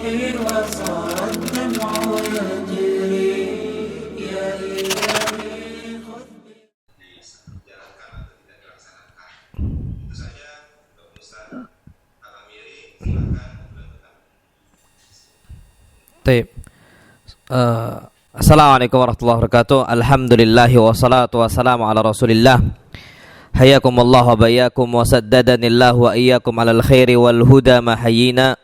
وصار الدمع يجري يا إلهي خذ dijalankan atau tidak dilaksanakan. Itu saja Dr. Ustaz Al-Amiri, silakan melanjutkan. Baik. Assalamualaikum warahmatullahi wabarakatuh. Alhamdulillahi wassalatu wassalamu ala Rasulillah. Hayakumullah wa bayyakum wa saddadanillahu wa iyyakum alal khairi wal huda ma hayyina.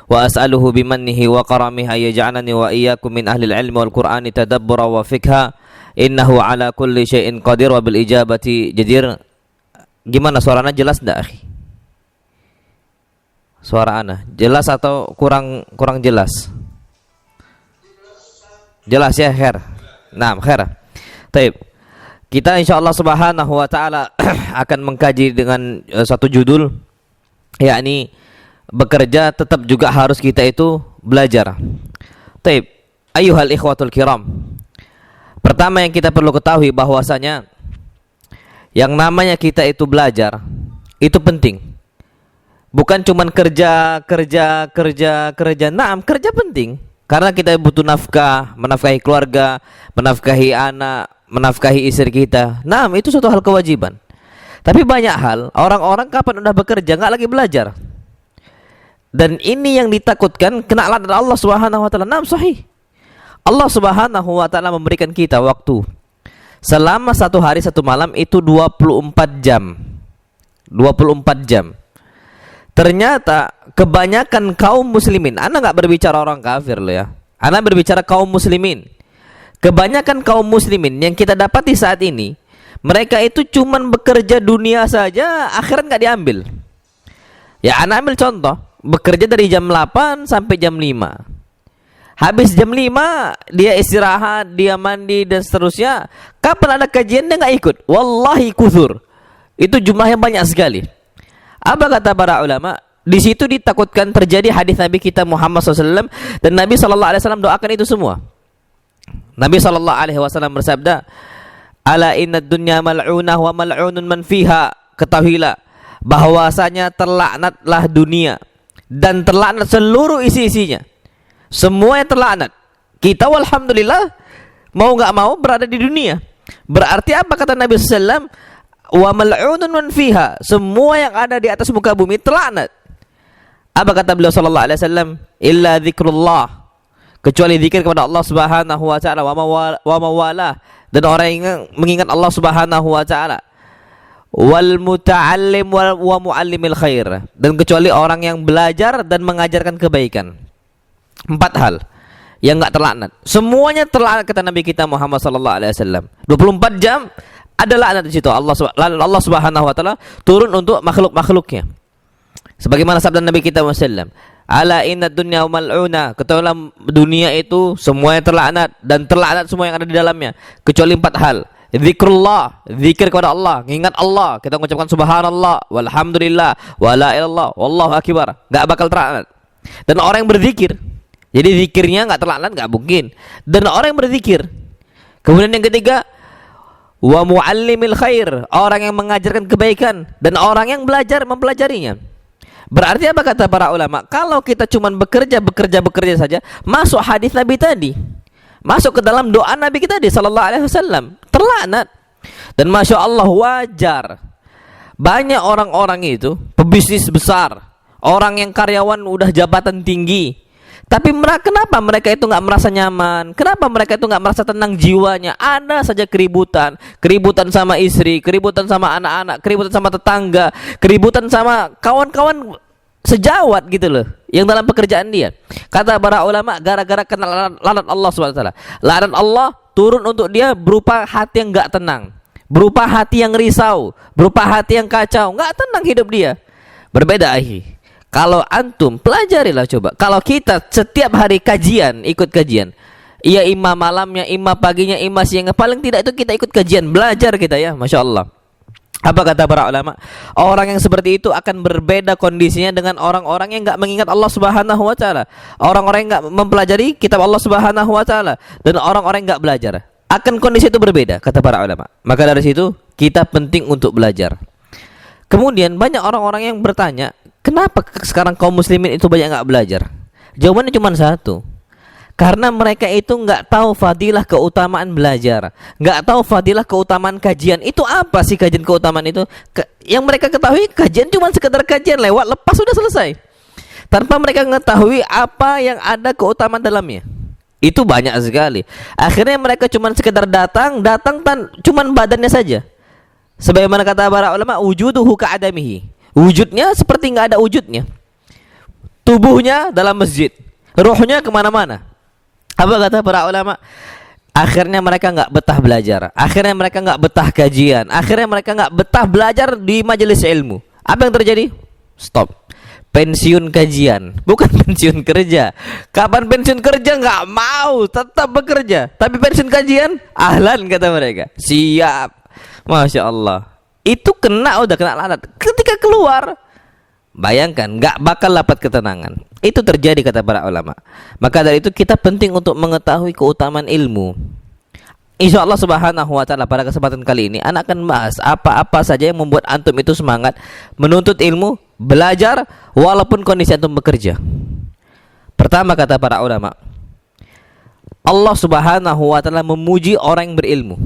Wa as'aluhu bimannihi wa karamihi ayyaj'alani wa iyyakum min ahlil ilmi wal qur'ani tadabbura wa fikha. Innahu ala kulli syai'in qadir wa bil ijabati jadir. Gimana suaranya, jelas enggak, akhi? Suara ana jelas atau kurang jelas? Jelas ya, khair. Nah, khair. Baik. Kita insyaallah subhanahu wa ta'ala akan mengkaji dengan satu judul, yakni bekerja tetap juga harus kita itu belajar. Baik. Ayyuhal ikhwatul kiram. Pertama yang kita perlu ketahui bahwasanya yang namanya kita itu belajar itu penting. Bukan cuman kerja. Naam, kerja penting. Karena kita butuh nafkah, menafkahi keluarga, menafkahi anak, menafkahi istri kita. Nah, itu suatu hal kewajiban. Tapi banyak hal, orang-orang kapan udah bekerja nggak lagi belajar. Dan ini yang ditakutkan, kena laknat Allah Subhanahu wa taala. Nah, sahih. Allah Subhanahu wa taala memberikan kita waktu selama satu hari satu malam itu 24 jam. 24 jam. Ternyata kebanyakan kaum muslimin, Anda nggak berbicara orang kafir loh ya, Anda berbicara kaum muslimin. Kebanyakan kaum muslimin yang kita dapati saat ini, mereka itu cuman bekerja dunia saja, akhirat nggak diambil. Ya, Anda ambil contoh, bekerja dari jam 8 sampai jam 5. Habis jam 5 dia istirahat, dia mandi dan seterusnya. Kapan ada kajian dia nggak ikut. Wallahi kuthur. Itu jumlahnya banyak sekali. Apa kata para ulama? Di situ ditakutkan terjadi hadis Nabi kita Muhammad SAW, dan Nabi SAW doakan itu semua. Nabi SAW bersabda, "Ala inna dunya mal'unah wa mal'unun man fiha." Ketahuilah bahwasanya terlaknatlah dunia dan terlaknat seluruh isi-isinya. Semua yang terlaknat. Kita walhamdulillah mau nggak mau berada di dunia. Berarti apa kata Nabi SAW? Wa mal'unun man fiha. Semua yang ada di atas muka bumi terlaknat. Apa kata beliau sallallahu alaihi wasallam? Illa dzikrullah. Kecuali zikir kepada Allah Subhanahu wa taala wa mawalah, dan orang yang mengingat Allah Subhanahu wa taala. Wal muta'allim wa muallimil khair, dan kecuali orang yang belajar dan mengajarkan kebaikan. 4 hal yang enggak terlaknat. Semuanya terlaknat kata Nabi kita Muhammad sallallahu alaihi wasallam. 24 jam ada laknat di situ. Allah Subhanahu wa taala turun untuk makhluk-makhluknya. Sebagaimana sabda Nabi kita Muhammad, "Ala inna dunya mal'una." Ketahuilah dunia itu semuanya terlaknat, dan terlaknat semua yang ada di dalamnya kecuali 4 hal. Zikrullah, zikir kepada Allah, mengingat Allah. Kita mengucapkan subhanallah, walhamdulillah, wala ilallah, wallahu akbar. Enggak bakal terlaknat. Dan orang yang berzikir. Jadi zikirnya enggak terlaknat, enggak mungkin. Dan orang yang berzikir. Kemudian yang ketiga, wa muallimil khair, orang yang mengajarkan kebaikan dan orang yang belajar mempelajarinya. Berarti apa kata para ulama? Kalau kita cuma bekerja saja, masuk hadis Nabi tadi, masuk ke dalam doa Nabi kita tadi sallallahu alaihi wasallam, terlaknat. Dan masya Allah wajar banyak orang-orang itu pebisnis besar, orang yang karyawan udah jabatan tinggi, tapi kenapa mereka itu nggak merasa nyaman? Kenapa mereka itu nggak merasa tenang jiwanya? Ada saja keributan sama istri, keributan sama anak-anak, keributan sama tetangga, keributan sama kawan-kawan sejawat gitu loh, yang dalam pekerjaan dia. Kata para ulama, gara-gara kena laknat Allah SWT. Laknat Allah turun untuk dia berupa hati yang nggak tenang, berupa hati yang risau, berupa hati yang kacau, nggak tenang hidup dia. Berbeda akhi. Kalau antum pelajarilah coba. Kalau kita setiap hari kajian, ikut kajian. Iya, imam malamnya, imam paginya, imam siangnya. Paling tidak itu kita ikut kajian, belajar kita ya, masya Allah. Apa kata para ulama? Orang yang seperti itu akan berbeda kondisinya dengan orang-orang yang enggak mengingat Allah Subhanahu wa taala. Orang-orang yang enggak mempelajari kitab Allah Subhanahu wa taala dan orang-orang yang enggak belajar. Akan kondisi itu berbeda kata para ulama. Maka dari situ kita penting untuk belajar. Kemudian banyak orang-orang yang bertanya, kenapa sekarang kaum muslimin itu banyak enggak belajar? Jawabannya cuma satu. Karena mereka itu nggak tahu fadilah keutamaan belajar, nggak tahu fadilah keutamaan kajian. Itu apa sih kajian keutamaan itu? Yang mereka ketahui kajian cuma sekedar kajian lewat, lepas sudah selesai. Tanpa mereka mengetahui apa yang ada keutamaan dalamnya. Itu banyak sekali. Akhirnya mereka cuma sekedar datang cuma badannya saja. Sebagaimana kata para ulama, wujuduhu ka'adamihi. Wujudnya seperti nggak ada wujudnya. Tubuhnya dalam masjid, ruhnya kemana-mana. Apa kata para ulama? Akhirnya mereka nggak betah belajar. Akhirnya mereka nggak betah kajian. Akhirnya mereka nggak betah belajar di majelis ilmu. Apa yang terjadi? Stop. Pensiun kajian, bukan pensiun kerja. Kapan pensiun kerja nggak mau, tetap bekerja. Tapi pensiun kajian, ahlan kata mereka. Siap. Masya Allah. Itu udah kena laknat. Ketika keluar, bayangkan nggak bakal dapat ketenangan. Itu terjadi kata para ulama. Maka dari itu kita penting untuk mengetahui keutamaan ilmu. Insya Allah subhanahu wa ta'ala pada kesempatan kali ini anak akan bahas apa-apa saja yang membuat antum itu semangat menuntut ilmu, belajar walaupun kondisi antum bekerja. Pertama kata para ulama, Allah subhanahu wa ta'ala memuji orang yang berilmu.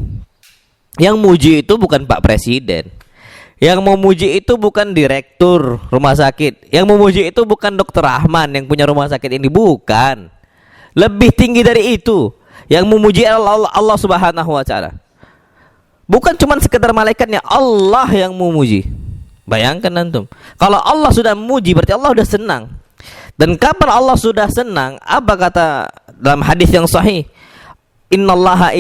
Yang muji itu bukan Pak Presiden. Yang memuji itu bukan direktur rumah sakit. Yang memuji itu bukan Dokter Rahman yang punya rumah sakit ini, bukan. Lebih tinggi dari itu. Yang memuji Allah subhanahu wa ta'ala. Bukan cuma sekedar malaikatnya, Allah yang memuji. Bayangkan antum, kalau Allah sudah memuji berarti Allah sudah senang. Dan kapan Allah sudah senang? Apa kata dalam hadis yang sahih? Innallaha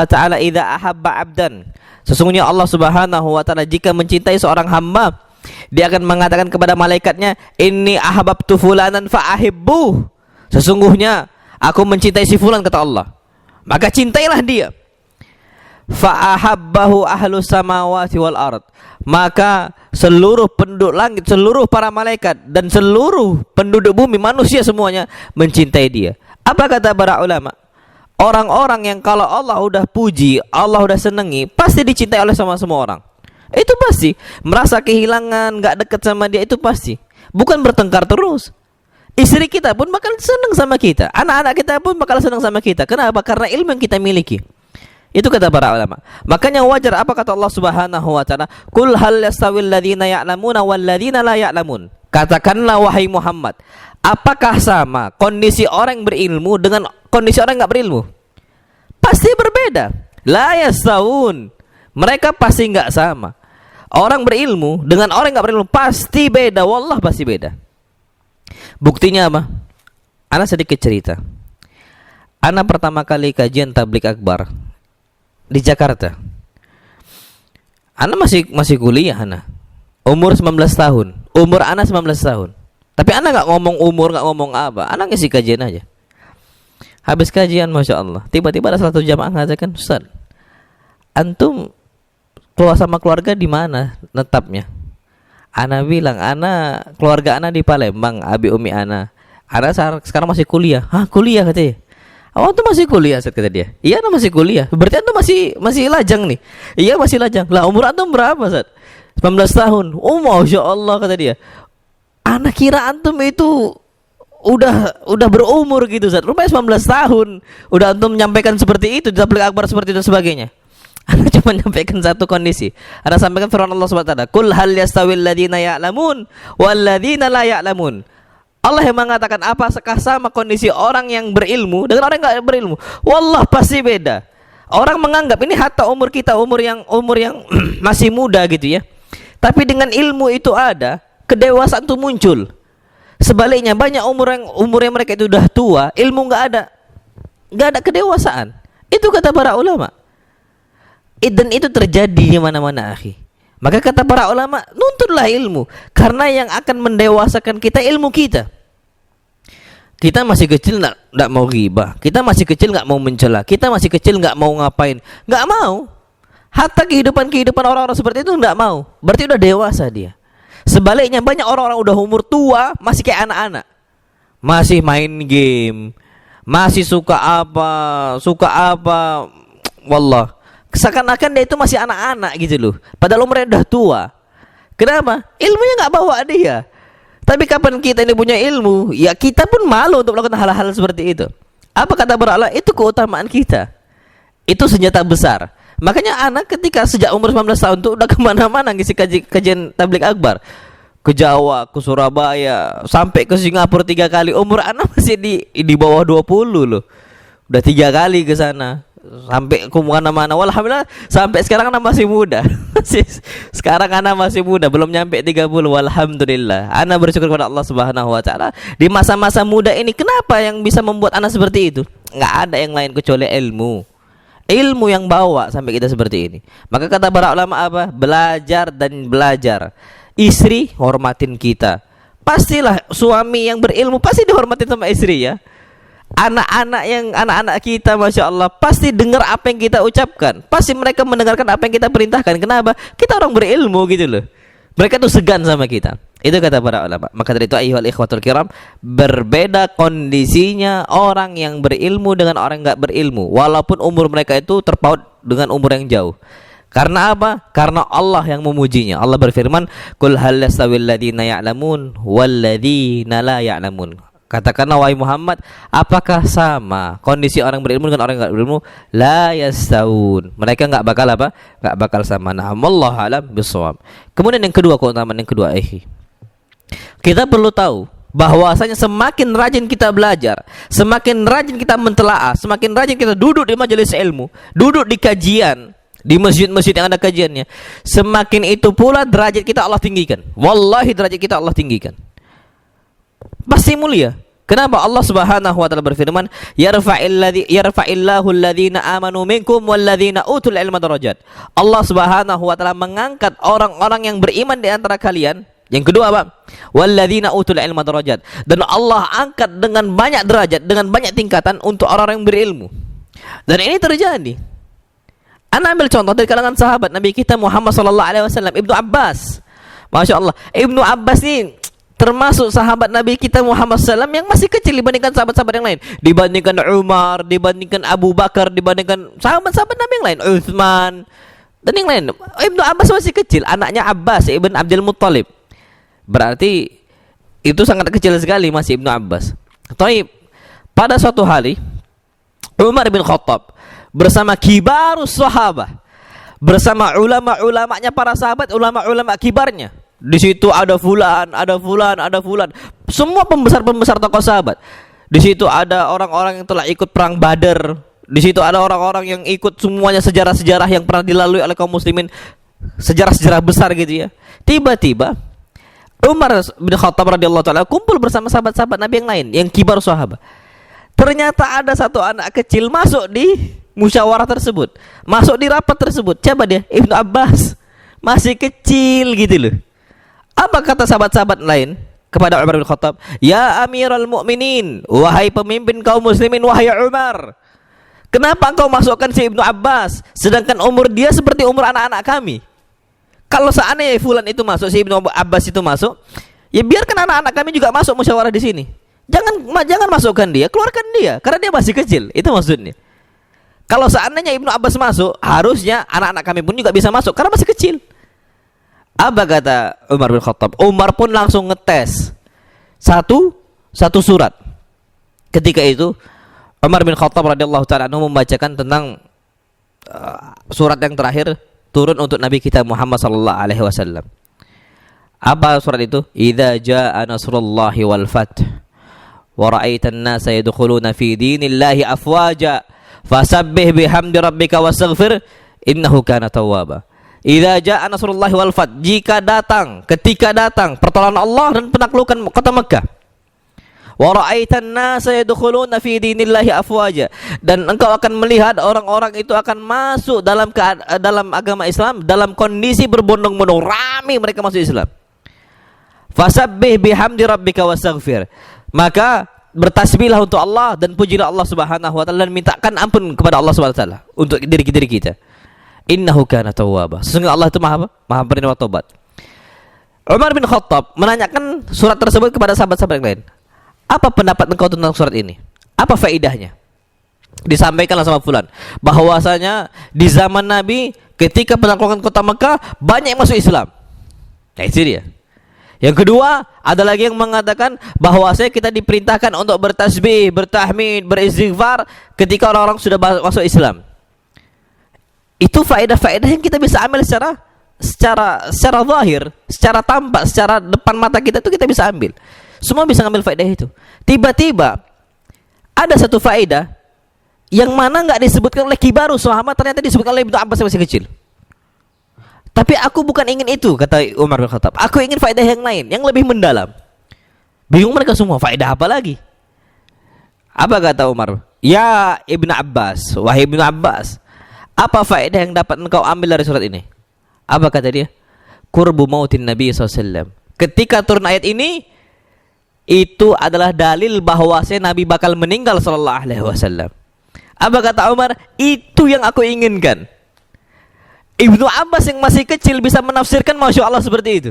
ta'ala idza ahabba 'abdan. Sesungguhnya Allah subhanahu wa ta'ala jika mencintai seorang hamba, dia akan mengatakan kepada malaikatnya, inni ahabbtu fulanan fa'ahibbuh. Sesungguhnya aku mencintai si fulan, kata Allah, maka cintailah dia. Fa'ahabbahu ahlus samawati wal ard. Maka seluruh penduduk langit, seluruh para malaikat dan seluruh penduduk bumi, manusia semuanya mencintai dia. Apa kata para ulama? Orang-orang yang kalau Allah udah puji, Allah udah senangi, pasti dicintai oleh semua orang. Itu pasti. Merasa kehilangan, gak dekat sama dia, itu pasti. Bukan bertengkar terus. Istri kita pun bakal senang sama kita. Anak-anak kita pun bakal senang sama kita. Kenapa? Karena ilmu yang kita miliki. Itu kata para ulama. Makanya wajar apa kata Allah subhanahu wa ta'ala, Qul hal yastawil ladhina ya'lamuna wal ladhina la ya'lamun. Katakanlah wahai Muhammad, apakah sama kondisi orang yang berilmu dengan kondisi orang yang gak berilmu? Pasti berbeda. La yastawun. Mereka pasti gak sama. Orang berilmu dengan orang yang gak berilmu pasti beda. Wallah pasti beda. Buktinya apa? Ana sedikit cerita. Ana pertama kali kajian tablik akbar di Jakarta. Ana masih kuliah ana. Umur 19 tahun. Umur ana 19 tahun. Tapi ana enggak ngomong umur, enggak ngomong apa. Ana ngisi kajian aja. Habis kajian, Masya Allah, tiba-tiba ada satu jamaah mengatakan, Ustaz, antum keluar sama keluarga di mana netapnya? Ana bilang, keluarga ana di Palembang, abi umi ana. Ana sekarang masih kuliah. Hah, kuliah katanya? Oh, antum masih kuliah, Ustaz, kata dia. Iya, ana masih kuliah. Berarti antum masih lajang nih. Iya, masih lajang. Lah, umur antum berapa, Ustaz? 19 tahun. Oh, Masya Allah, kata dia. Ana kira antum itu udah berumur gitu, Ustaz. Rupanya 19 tahun. Udah antum menyampaikan seperti itu, di tabligh akbar seperti itu dan sebagainya. Ana cuma menyampaikan satu kondisi. Ana sampaikan firman Allah Subhanahu wa taala, "Qul hal yastawil ladzina ya'lamun wal ladzina la ya'lamun." Allah yang mengatakan, apakah sama kondisi orang yang berilmu dengan orang yang enggak berilmu? Wallah pasti beda. Orang menganggap ini hatta umur kita, umur yang masih muda gitu ya. Tapi dengan ilmu itu ada, kedewasaan itu muncul. Sebaliknya banyak umur yang mereka itu udah tua, ilmu nggak ada kedewasaan. Itu kata para ulama. Dan itu terjadi di mana-mana, akhi. Maka kata para ulama, nuntutlah ilmu, karena yang akan mendewasakan kita ilmu kita. Kita masih kecil nggak mau ghibah, kita masih kecil nggak mau mencela, kita masih kecil nggak mau ngapain, nggak mau. Hatta kehidupan orang-orang seperti itu nggak mau. Berarti udah dewasa dia. Sebaliknya banyak orang-orang udah umur tua masih kayak anak-anak, masih main game, masih suka apa, wallah, seakan-akan dia itu masih anak-anak gitu loh. Padahal umurnya udah tua. Kenapa? Ilmunya nggak bawa dia. Tapi kapan kita ini punya ilmu, ya kita pun malu untuk melakukan hal-hal seperti itu. Apa kata para ulama? Itu keutamaan kita. Itu senjata besar. Makanya anak ketika sejak umur 19 tahun tuh udah kemana-mana ngisi kajian tabligh akbar. Ke Jawa, ke Surabaya, sampai ke Singapura 3 kali. Umur anak masih di bawah 20 loh. Udah 3 kali ke sana. Sampai ke mana-mana. Walhamdulillah sampai sekarang anak masih muda. Sekarang anak masih muda, belum nyampe 30. Walhamdulillah. Anak bersyukur kepada Allah Subhanahu wa taala. Di masa-masa muda ini kenapa yang bisa membuat anak seperti itu? Enggak ada yang lain kecuali ilmu. Ilmu yang bawa sampai kita seperti ini. Maka kata para ulama apa? Belajar dan belajar. Istri hormatin kita. Pastilah suami yang berilmu pasti dihormatin sama istri ya. Anak-anak kita Masya Allah pasti dengar apa yang kita ucapkan. Pasti mereka mendengarkan apa yang kita perintahkan. Kenapa? Kita orang berilmu gitu loh. Mereka tuh segan sama kita. Itu kata para ulama. Maka dari itu ayyuhal ikhwatul kiram, berbeda kondisinya orang yang berilmu dengan orang yang gak berilmu, walaupun umur mereka itu terpaut dengan umur yang jauh. Karena apa? Karena Allah yang memujinya. Allah berfirman, "Qul hal yastawil ladzina ya'lamun wal ladzina la ya'lamun." Katakanlah wahai Muhammad, apakah sama kondisi orang berilmu dengan orang yang enggak berilmu? La yastawun. Mereka enggak bakal apa? Enggak bakal sama. Nah, wallahu alam bisawab. Kemudian yang kedua, keutamaan yang kedua, kita perlu tahu bahwasanya semakin rajin kita belajar, semakin rajin kita mentelaah, semakin rajin kita duduk di majelis ilmu, duduk di kajian, di masjid-masjid yang ada kajiannya, semakin itu pula derajat kita Allah tinggikan. Wallahi derajat kita Allah tinggikan. Pasti mulia. Kenapa? Allah Subhanahu wa taala berfirman, yarfa'illahu alladhina amanu minkum walladzina utul ilma darajat. Allah Subhanahu wa taala mengangkat orang-orang yang beriman di antara kalian. Yang kedua apa? Walladzina utul ilma darajat. Dan Allah angkat dengan banyak derajat, dengan banyak tingkatan untuk orang-orang yang berilmu. Dan ini terjadi. Ana ambil contoh dari kalangan sahabat Nabi kita Muhammad sallallahu alaihi wasallam, Ibnu Abbas. Masya Allah, Ibnu Abbas ini termasuk sahabat Nabi kita Muhammad SAW yang masih kecil dibandingkan sahabat-sahabat yang lain, dibandingkan Umar, dibandingkan Abu Bakar, dibandingkan sahabat-sahabat Nabi yang lain, Utsman dan yang lain. Ibnu Abbas masih kecil, anaknya Abbas ibn Abdul Muttalib. Berarti itu sangat kecil sekali masih Ibnu Abbas. Taib. Pada suatu hari Umar bin Khattab bersama kibarus sahabah, bersama ulama-ulamanya para sahabat, ulama-ulama kibarnya. Di situ ada fulan, ada fulan, ada fulan. Semua pembesar-pembesar tokoh sahabat. Di situ ada orang-orang yang telah ikut perang Badar. Di situ ada orang-orang yang ikut semuanya sejarah-sejarah yang pernah dilalui oleh kaum muslimin, sejarah-sejarah besar gitu ya. Tiba-tiba Umar bin Khattab radhiyallahu taala kumpul bersama sahabat-sahabat Nabi yang lain, yang kibar sahabat. Ternyata ada satu anak kecil masuk di musyawarah tersebut, masuk di rapat tersebut. Coba dia, Ibnu Abbas masih kecil gitu loh. Apa kata sahabat-sahabat lain kepada Umar bin Khattab? Ya Amirul Mukminin, wahai pemimpin kaum muslimin, wahai Umar, kenapa engkau masukkan si Ibnu Abbas sedangkan umur dia seperti umur anak-anak kami? Kalau seandainya fulan itu masuk, si Ibnu Abbas itu masuk, ya biarkan anak-anak kami juga masuk musyawarah di sini. Jangan masukkan dia, keluarkan dia karena dia masih kecil. Itu maksudnya. Kalau seandainya Ibnu Abbas masuk, harusnya anak-anak kami pun juga bisa masuk karena masih kecil. Apa kata Umar bin Khattab? Umar pun langsung ngetes satu surat. Ketika itu Umar bin Khattab radhiyallahu taala anhu membacakan tentang surat yang terakhir turun untuk Nabi kita Muhammad sallallahu alaihi wasallam. Apa surat itu? Idza jaa nasrullahi wal fath wa ra'aitan nasa yadkhuluna fi dinillahi afwaja fasabbih bihamdi rabbika wastaghfir innahu kana tawwaba. Idza jaa nasrullahi wal fath, ketika datang pertolongan Allah dan penaklukan kota Mekah. Wa ra'aitan nasa yadkhuluna fi dinillahi afwaja, dan engkau akan melihat orang-orang itu akan masuk dalam agama Islam dalam kondisi berbondong-bondong, ramai mereka masuk Islam. Fasabbih bihamdi rabbika wastaghfir, maka bertasbihlah untuk Allah dan pujilah Allah Subhanahu wa taala dan mintakan ampun kepada Allah Subhanahu wa taala untuk diri kita. Innahu kana tawwaba, sesungguhnya Allah itu maha penerima taubat. Umar bin Khattab menanyakan surat tersebut kepada sahabat-sahabat yang lain. Apa pendapat engkau tentang surat ini? Apa faedahnya? Disampaikanlah sama fulan bahwasanya di zaman Nabi ketika penaklukan kota Mekah banyak yang masuk Islam. Nah itu dia. Yang kedua, ada lagi yang mengatakan bahwasanya kita diperintahkan untuk bertasbih, bertahmid, beristighfar ketika orang-orang sudah masuk Islam. Itu faedah-faedah yang kita bisa ambil secara zahir, secara tampak, secara depan mata kita itu kita bisa ambil. Semua bisa ambil faedah itu. Tiba-tiba ada satu faedah yang mana nggak disebutkan oleh kibaru sahabat, ternyata disebutkan oleh Ibnu Abbas yang masih kecil. Tapi aku bukan ingin itu, kata Umar bin Khattab. Aku ingin faedah yang lain, yang lebih mendalam. Bingung mereka semua, faedah apa lagi? Apa kata Umar? Ya Ibnu Abbas, wahai Ibnu Abbas, apa faedah yang dapat engkau ambil dari surat ini? Apa kata dia? Qurbu mautin Nabi SAW. Ketika turun ayat ini, itu adalah dalil bahwasanya Nabi bakal meninggal sallallahu alaihi wasallam. Apa kata Umar? Itu yang aku inginkan. Ibnu Abbas yang masih kecil bisa menafsirkan Masya Allah seperti itu.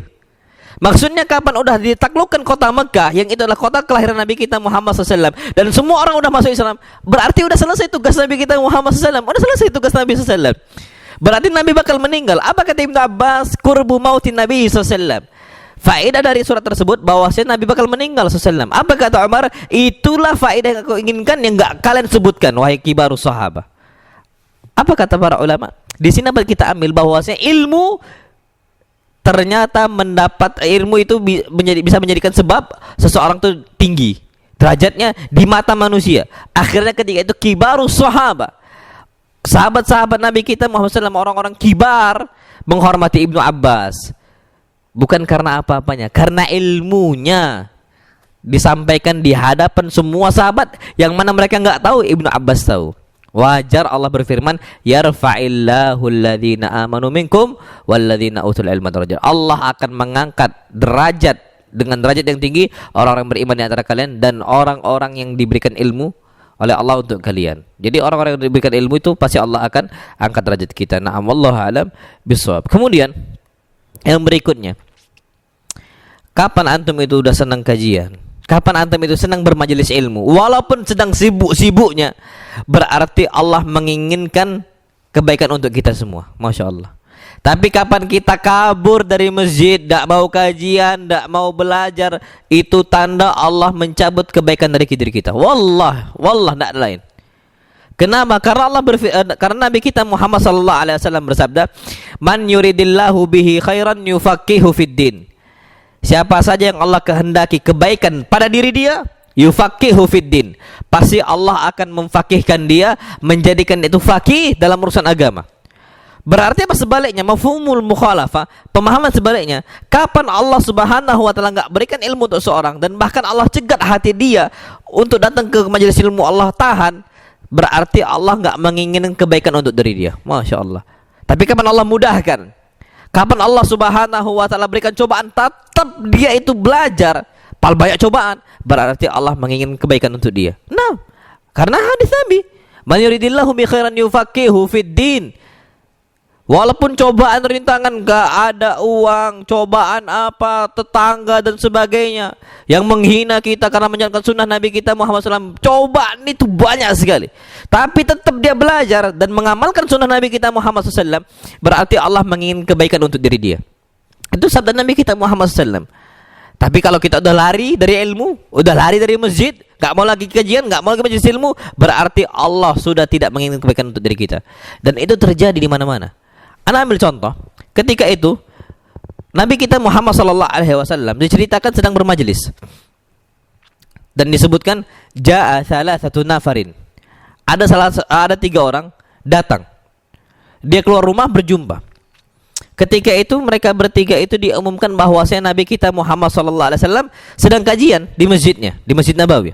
Maksudnya kapan udah ditaklukkan kota Mekah, yang itu adalah kota kelahiran Nabi kita Muhammad SAW, dan semua orang udah masuk Islam, berarti udah selesai tugas Nabi kita Muhammad SAW. Udah selesai tugas Nabi SAW. Berarti Nabi bakal meninggal. Apa kata Ibnu Abbas? Qurbu mautin Nabi SAW. Faedah dari surat tersebut bahwasanya Nabi bakal meninggal SAW. Apa kata Umar? Itulah faedah yang aku inginkan yang gak kalian sebutkan, wahai kibarus sahabat. Apa kata para ulama? Di sini dapat kita ambil bahwasanya ilmu ternyata ilmu itu bisa menjadikan sebab seseorang itu tinggi derajatnya di mata manusia. Akhirnya ketika itu kibarus sahabat, sahabat-sahabat Nabi kita Muhammad SAW, orang-orang kibar menghormati Ibnu Abbas. Bukan karena apa-apanya, karena ilmunya disampaikan di hadapan semua sahabat yang mana mereka nggak tahu, Ibnu Abbas tahu. Wajar Allah berfirman, yarfa'illahu alladhina amanu minkum walladzina utul ilma darajat. Allah akan mengangkat derajat dengan derajat yang tinggi orang-orang beriman di antara kalian dan orang-orang yang diberikan ilmu oleh Allah untuk kalian. Jadi orang-orang yang diberikan ilmu itu pasti Allah akan angkat derajat kita. Na'am, wallahu a'lam bishawab. Kemudian yang berikutnya, kapan antum itu udah senang kajian? Kapan antum itu senang bermajelis ilmu? Walaupun sedang sibuk-sibuknya, berarti Allah menginginkan kebaikan untuk kita semua. Masya Allah. Tapi kapan kita kabur dari masjid, tidak mau kajian, tidak mau belajar, itu tanda Allah mencabut kebaikan dari diri kita. Wallah, tidak lain. Kenapa? Karena Nabi kita Muhammad sallallahu alaihi wasallam bersabda, "Man yuridillahu bihi khairan yufaqihu fid din." Siapa saja yang Allah kehendaki kebaikan pada diri dia, yufaqihu fid din, pasti Allah akan memfaqihkan dia, menjadikan itu faqih dalam urusan agama. Berarti apa sebaliknya? Mafhumul mukhalafah, pemahaman sebaliknya. Kapan Allah Subhanahu wa taala enggak berikan ilmu untuk seorang dan bahkan Allah cegat hati dia untuk datang ke majelis ilmu, Allah tahan, berarti Allah enggak menginginkan kebaikan untuk diri dia. Masya Allah. Tapi kapan Allah mudahkan, kapan Allah Subhanahu wa taala berikan cobaan, tetap dia itu belajar, paling banyak cobaan, berarti Allah menginginkan kebaikan untuk dia. Nah, karena hadis Nabi, "Man yuridillahu bi khairan yufaqihu fid din." Walaupun cobaan rintangan, gak ada uang, cobaan apa, tetangga dan sebagainya yang menghina kita karena menjalankan sunnah Nabi kita Muhammad SAW, cobaan itu banyak sekali, tapi tetap dia belajar dan mengamalkan sunnah Nabi kita Muhammad SAW, berarti Allah menginginkan kebaikan untuk diri dia. Itu sabda Nabi kita Muhammad SAW. Tapi kalau kita udah lari dari ilmu, udah lari dari masjid, gak mau lagi kajian, gak mau lagi majelis ilmu, berarti Allah sudah tidak menginginkan kebaikan untuk diri kita. Dan itu terjadi di mana-mana. Anda ambil contoh, ketika itu Nabi kita Muhammad sallallahu alaihi wasallam diceritakan sedang bermajelis. Dan disebutkan jaa salasatu nafarin. Ada 3 orang datang. Dia keluar rumah berjumpa. Ketika itu mereka bertiga itu diumumkan bahwasanya Nabi kita Muhammad sallallahu alaihi wasallam sedang kajian di masjidnya, di Masjid Nabawi.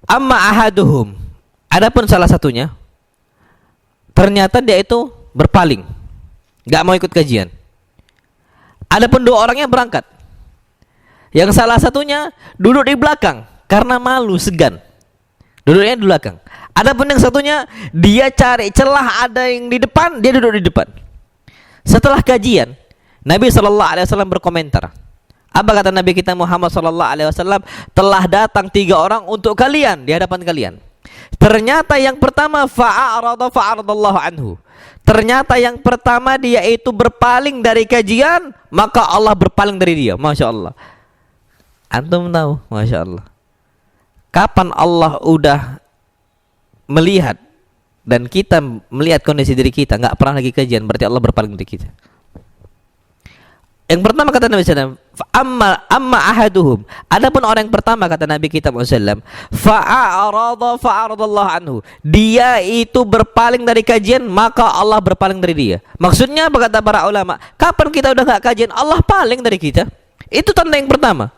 Amma ahaduhum, adapun salah satunya, ternyata dia itu berpaling, gak mau ikut kajian. Adapun 2 orangnya berangkat. Yang salah satunya duduk di belakang karena malu, segan, duduknya di belakang. Adapun yang satunya, dia cari celah ada yang di depan, dia duduk di depan. Setelah kajian, Nabi SAW berkomentar. Apa kata Nabi kita Muhammad SAW? Telah datang 3 orang untuk kalian, di hadapan kalian. Ternyata yang pertama fa'aradallahu anhu, Ternyata yang pertama dia itu berpaling dari kajian, maka Allah berpaling dari dia. Masya Allah. Antum tahu, Masya Allah. Kapan Allah udah melihat dan kita melihat kondisi diri kita, nggak pernah lagi kajian, berarti Allah berpaling dari kita. Yang pertama kata Nabi SAW, amma ahaduhum. Adapun orang yang pertama kata Nabi kita SAW, fa'aradallahu anhu. Dia itu berpaling dari kajian, maka Allah berpaling dari dia. Maksudnya apa kata para ulama? Kapan kita udah nggak kajian, Allah paling dari kita. Itu tanda yang pertama.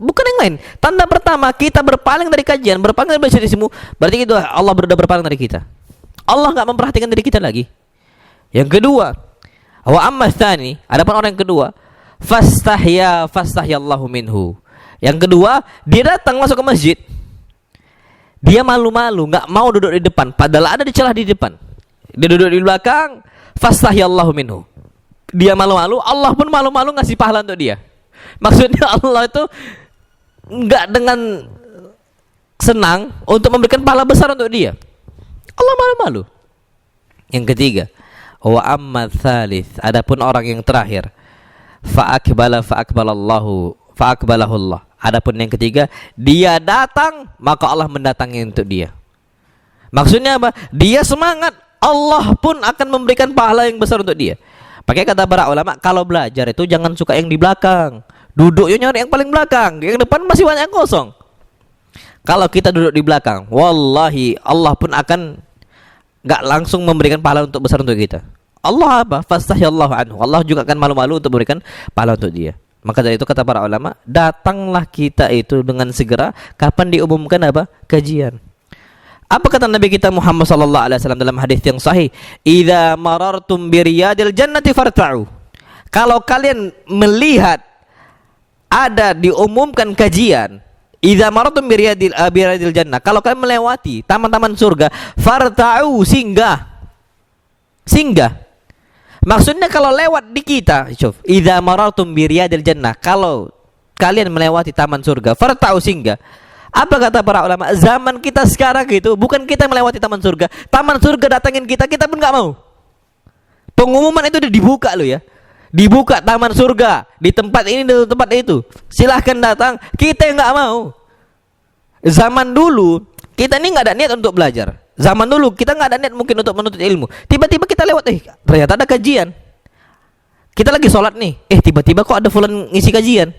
Bukan yang lain. Tanda pertama kita berpaling dari kajian, berpaling dari majelismu, berarti itu Allah sudah berpaling dari kita. Allah nggak memperhatikan diri kita lagi. Yang kedua, wa amma tsani, adapun orang yang kedua, fastahyallahu minhu. Yang kedua, dia datang masuk ke masjid. Dia malu-malu, nggak mau duduk di depan, padahal ada di celah di depan. Dia duduk di belakang, fastahyallahu minhu. Dia malu-malu, Allah pun malu-malu ngasih pahala untuk dia. Maksudnya Allah itu nggak dengan senang untuk memberikan pahala besar untuk dia. Allah malu-malu. Yang ketiga, wa amma tsalits, adapun orang yang terakhir, fa'akbalahu Allah. Adapun yang ketiga, dia datang, maka Allah mendatangi untuk dia. Maksudnya apa? Dia semangat, Allah pun akan memberikan pahala yang besar untuk dia. Pakai kata para ulama, kalau belajar itu jangan suka yang di belakang. Duduknya nyari yang paling belakang, yang depan masih banyak yang kosong. Kalau kita duduk di belakang, wallahi Allah pun akan gak langsung memberikan pahala untuk besar untuk kita. Allah apa? Fastahyallahu anhu. Allah juga akan malu-malu untuk memberikan pahala untuk dia. Maka dari itu kata para ulama, datanglah kita itu dengan segera kapan diumumkan apa? Kajian. Apa kata Nabi kita Muhammad sallallahu alaihi wasallam dalam hadis yang sahih? Idza marartum biriyadil jannati farta'u. Kalau kalian melihat ada diumumkan kajian, idza marartum biriyadil jannah, kalau kalian melewati taman-taman surga, farta'u, singgah. Maksudnya kalau lewat di kita, idza marartum biriyadil jannah, kalau kalian melewati taman surga, farta'u, singgah. Apa kata para ulama? Zaman kita sekarang gitu, bukan kita melewati taman surga datangin kita, kita pun nggak mau. Pengumuman itu udah dibuka loh ya. Dibuka taman surga di tempat ini, di tempat itu. Silahkan datang, kita yang nggak mau. Zaman dulu kita ini nggak ada niat untuk belajar. Zaman dulu kita nggak ada niat mungkin untuk menuntut ilmu. Tiba-tiba kita lewat, ternyata ada kajian. Kita lagi sholat nih, tiba-tiba kok ada fulan ngisi kajian.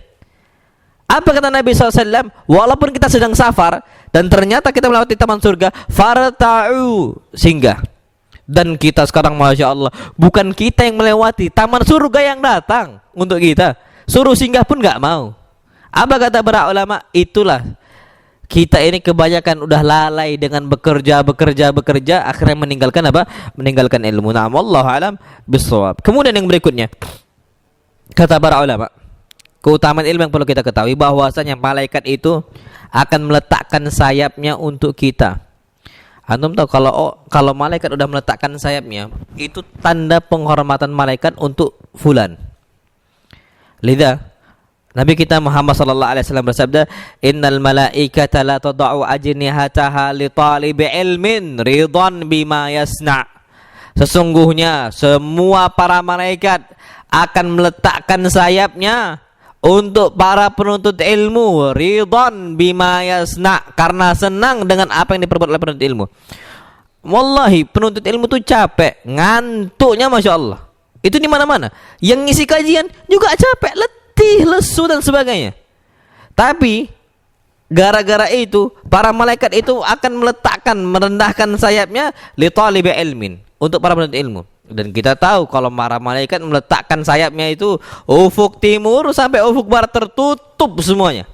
Apa kata Nabi SAW? Walaupun kita sedang safar dan ternyata kita melewati taman surga, farta'u, singgah. Dan kita sekarang Masya Allah, bukan kita yang melewati, taman surga yang datang untuk kita. Suruh singgah pun gak mau. Apa kata para ulama? Itulah, kita ini kebanyakan udah lalai dengan bekerja, akhirnya meninggalkan apa? Meninggalkan ilmu. Na'am, wallahu alam bissawab. Kemudian yang berikutnya, kata para ulama, keutamaan ilmu yang perlu kita ketahui bahwasanya malaikat itu akan meletakkan sayapnya untuk kita. Antum tahu kalau malaikat udah meletakkan sayapnya, itu tanda penghormatan malaikat untuk fulan. Lidah Nabi kita Muhammad sallallahu alaihi wasallam bersabda, "Innal malaikata la tad'u ajnihataha li talibi ilmin ridwan bima yasna." Sesungguhnya semua para malaikat akan meletakkan sayapnya untuk para penuntut ilmu, ridwan bima yasna, karena senang dengan apa yang diperbuat oleh penuntut ilmu. Wallahi penuntut ilmu tuh capek, ngantuknya Masya Allah. Itu di mana-mana. Yang ngisi kajian juga capek, letih, lesu dan sebagainya. Tapi gara-gara itu para malaikat itu akan meletakkan, merendahkan sayapnya li talibi ilmin, untuk para penuntut ilmu. Dan kita tahu kalau para malaikat meletakkan sayapnya itu ufuk timur sampai ufuk barat tertutup semuanya.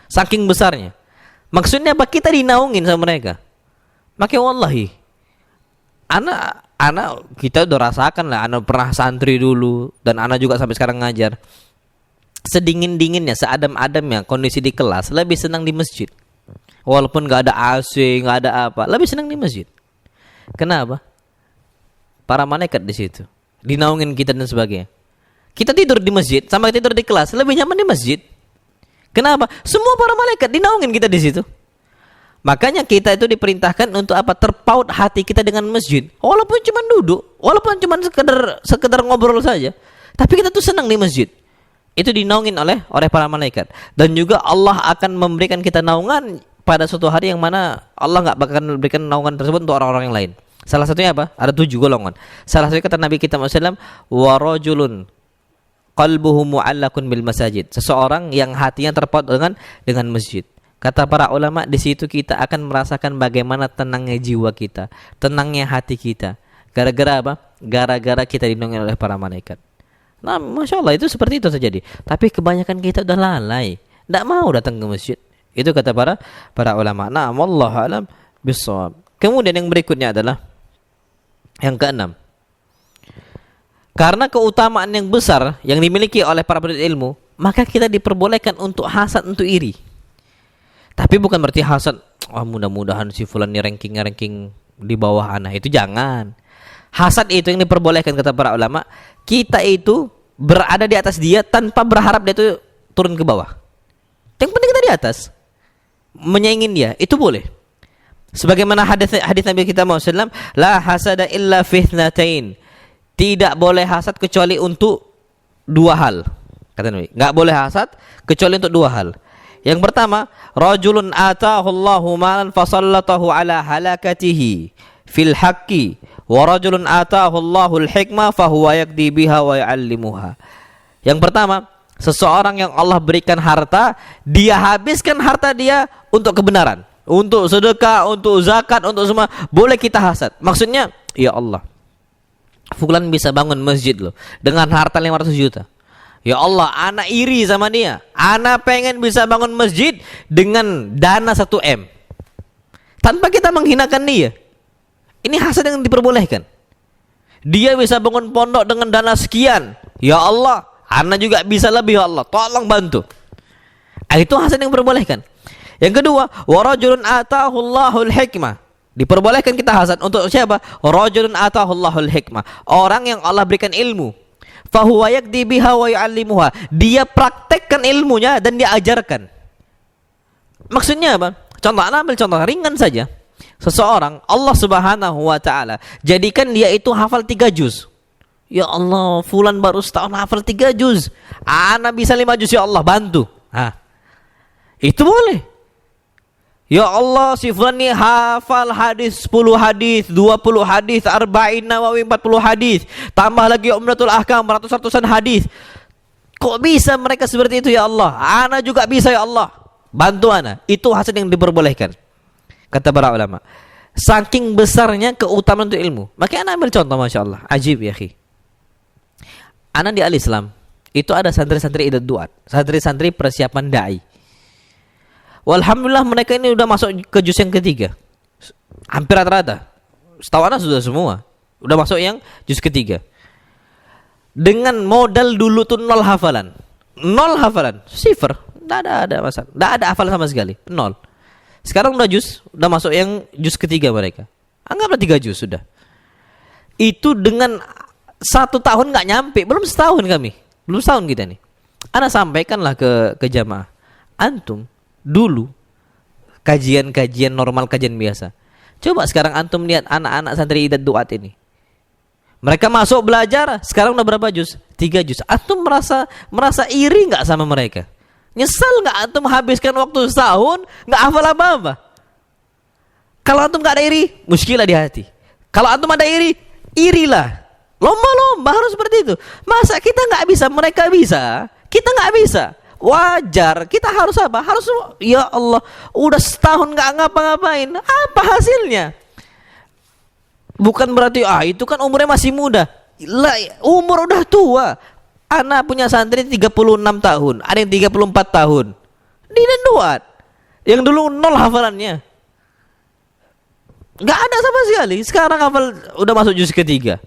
Saking besarnya. Maksudnya apa? Kita dinaungin sama mereka. Makanya wallahi, anak kita udah rasakan lah, anak pernah santri dulu dan anak juga sampai sekarang ngajar. Sedingin-dinginnya, seadam-adamnya kondisi di kelas, lebih senang di masjid. Walaupun gak ada AC, gak ada apa, lebih senang di masjid. Kenapa? Para malaikat di situ dinaungin kita dan sebagainya. Kita tidur di masjid sama tidur di kelas lebih nyaman di masjid. Kenapa? Semua para malaikat dinaungin kita di situ. Makanya kita itu diperintahkan untuk apa? Terpaut hati kita dengan masjid. Walaupun cuma duduk, walaupun cuma sekedar ngobrol saja, tapi kita tuh senang di masjid. Itu dinaungin oleh para malaikat. Dan juga Allah akan memberikan kita naungan pada suatu hari yang mana Allah nggak bakal memberikan naungan tersebut untuk orang-orang yang lain. Salah satunya apa? Ada 7 golongan. Salah satunya kata Nabi kita SAW, wa rajulun qalbuhu mu'allakun bil masajid. Seseorang yang hatinya terpaut dengan masjid. Kata para ulama, di situ kita akan merasakan bagaimana tenangnya jiwa kita, tenangnya hati kita. Gara-gara apa? Gara-gara kita dinaungi oleh para malaikat. Nah, Masya Allah, itu seperti itu terjadi. Tapi kebanyakan kita udah lalai, tidak mau datang ke masjid. Itu kata para ulama. Nah, wallahu a'lam bishawab. Kemudian yang berikutnya adalah yang keenam. Karena keutamaan yang besar yang dimiliki oleh para penuntut ilmu, maka kita diperbolehkan untuk hasad, untuk iri. Tapi bukan berarti hasad, mudah-mudahan si fulan ini ranking di bawah anak. Itu jangan. Hasad itu yang diperbolehkan kata para ulama, kita itu berada di atas dia tanpa berharap dia itu turun ke bawah. Yang penting kita di atas, menyaingin dia, itu boleh. Sebagaimana hadis Nabi kita SAW, la hasada illa fitnatain. Tidak boleh hasad kecuali untuk 2 hal. Kata Nabi, enggak boleh hasad kecuali untuk 2 hal. Yang pertama, rajulun atahu Allahu malan fasallatahu ala halakatihi fil haqqi wa rajulun atahu Allahul hikmah fahuwa yaqdi biha wa yu'allimuha. Yang pertama, seseorang yang Allah berikan harta, dia habiskan harta dia untuk kebenaran, untuk sedekah, untuk zakat, untuk semua, boleh kita hasad. Maksudnya, ya Allah, fulan bisa bangun masjid loh dengan harta 500 juta. Ya Allah, anak iri sama dia. Anak pengen bisa bangun masjid dengan dana 1 M. Tanpa kita menghinakan dia. Ini hasad yang diperbolehkan. Dia bisa bangun pondok dengan dana sekian. Ya Allah, anak juga bisa lebih, ya Allah, tolong bantu. Itu hasad yang diperbolehkan. Yang kedua, wa rajulun atahu Allahul hikmah. Diperbolehkan kita hasad untuk siapa? Rajulun atahu Allahul hikmah. Orang yang Allah berikan ilmu. Fahuwa yaqdi biha wa yu'allimuha. Dia praktekkan ilmunya dan dia ajarkan. Maksudnya apa? Contoh, ambil contoh ringan saja. Seseorang, Allah Subhanahu wa taala jadikan dia itu hafal 3 juz. Ya Allah, fulan baru setahun hafal 3 juz. Ana bisa 5 juz, ya Allah, bantu. Itu boleh. Ya Allah, si fulan ni hafal hadis 10 hadis, 20 hadis, 40 Nawawi 40 hadis, tambah lagi Umdatul Ahkam ratusan hadis. Kok bisa mereka seperti itu, ya Allah? Ana juga bisa, ya Allah, bantu ana. Itu hasad yang diperbolehkan kata para ulama. Saking besarnya keutamaan untuk ilmu. Makanya ana ambil contoh, Masya Allah, ajib ya akhi. Ana di Al-Islam itu ada santri-santri idat duat, santri-santri persiapan dai. Walhamdulillah mereka ini udah masuk ke juz yang ketiga. Hampir rata-rata. Setahu ana sudah semua. Udah masuk yang juz ketiga. Dengan modal dulu tuh 0 hafalan. 0 hafalan. 0. Tidak ada masalah. Tidak ada hafalan sama sekali. 0. Sekarang udah masuk yang juz ketiga mereka. Anggaplah 3 juz sudah. Itu dengan 1 tahun nggak nyampe. Belum setahun kami. Belum setahun kita nih. Ana sampaikanlah ke jamaah. Antum dulu kajian normal, kajian biasa. Coba sekarang antum lihat anak-anak santri idat duat ini. Mereka masuk belajar, sekarang udah berapa juz? 3 juz. Antum merasa iri nggak sama mereka? Nyesal nggak antum habiskan waktu setahun nggak hafal apa-apa? Kalau antum nggak ada iri, muskilah di hati. Kalau antum ada iri, irilah. Lomba-lomba harus seperti itu. Masa kita nggak bisa, mereka bisa, kita nggak bisa? Wajar, kita harus apa? Harus, ya Allah, udah setahun nggak ngapa-ngapain, apa hasilnya? Bukan berarti itu kan umurnya masih muda. Lah, umur udah tua. Anak punya santri 36 tahun, ada yang 34 tahun. Di duat. Yang dulu 0 hafalannya. Nggak ada sama sekali. Sekarang hafal udah masuk juz ketiga.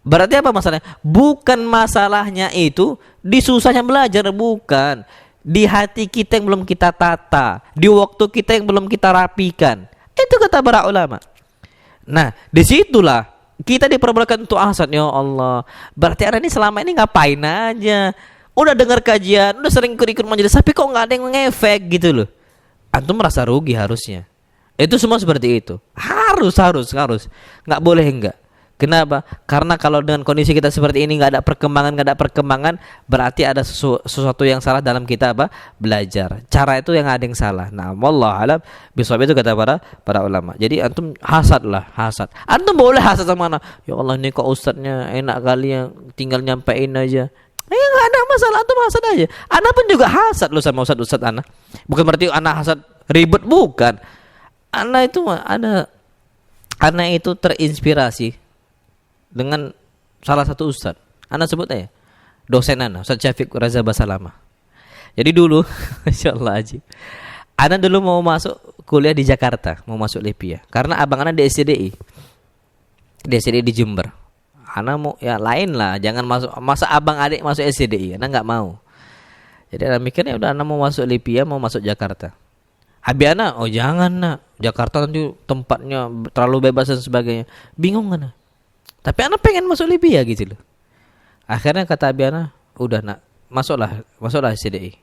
Berarti apa masalahnya? Bukan masalahnya itu di susahnya belajar, bukan. Di hati kita yang belum kita tata, di waktu kita yang belum kita rapikan. Itu kata para ulama. Nah, disitulah kita diperbolehkan untuk hasad. Ya Allah, berarti anda ini selama ini ngapain aja? Udah dengar kajian, udah sering ikut majelis, tapi kok nggak ada yang ngefek gitu loh. Antum merasa rugi harusnya. Itu semua seperti itu. Harus. Nggak boleh enggak. Kenapa? Karena kalau dengan kondisi kita seperti ini nggak ada perkembangan, berarti ada sesuatu yang salah dalam kita belajar. Cara itu yang ada yang salah. Nah, wallahu alam bisawab itu kata para ulama. Jadi antum hasad. Antum boleh hasad sama anak. Ya Allah, ini kok ustadznya enak kali yang tinggal nyampein aja. Nggak ada masalah, antum hasad aja. Anak pun juga hasad lo sama ustadz anak. Bukan berarti anak hasad ribet, bukan. Anak itu terinspirasi dengan salah satu ustadz. Anak sebut aja dosen anak, Ustadz Syafiq Raza Basalamah. Jadi dulu insyaallah Haji, anak dulu mau masuk kuliah di Jakarta, mau masuk Lipia, karena abang anak di SCDI di Jember. Anak mau ya lain lah, jangan masuk, masa abang adik masuk SCDI, anak nggak mau. Jadi anak mikirnya udah anak mau masuk Lipia, mau masuk Jakarta. Habis anak, oh jangan nak, Jakarta nanti tempatnya terlalu bebas dan sebagainya. Bingung anak. Tapi anak pengen masuk Libya gitu loh. Akhirnya kata Abiana, udah nak, masuklah SCDI.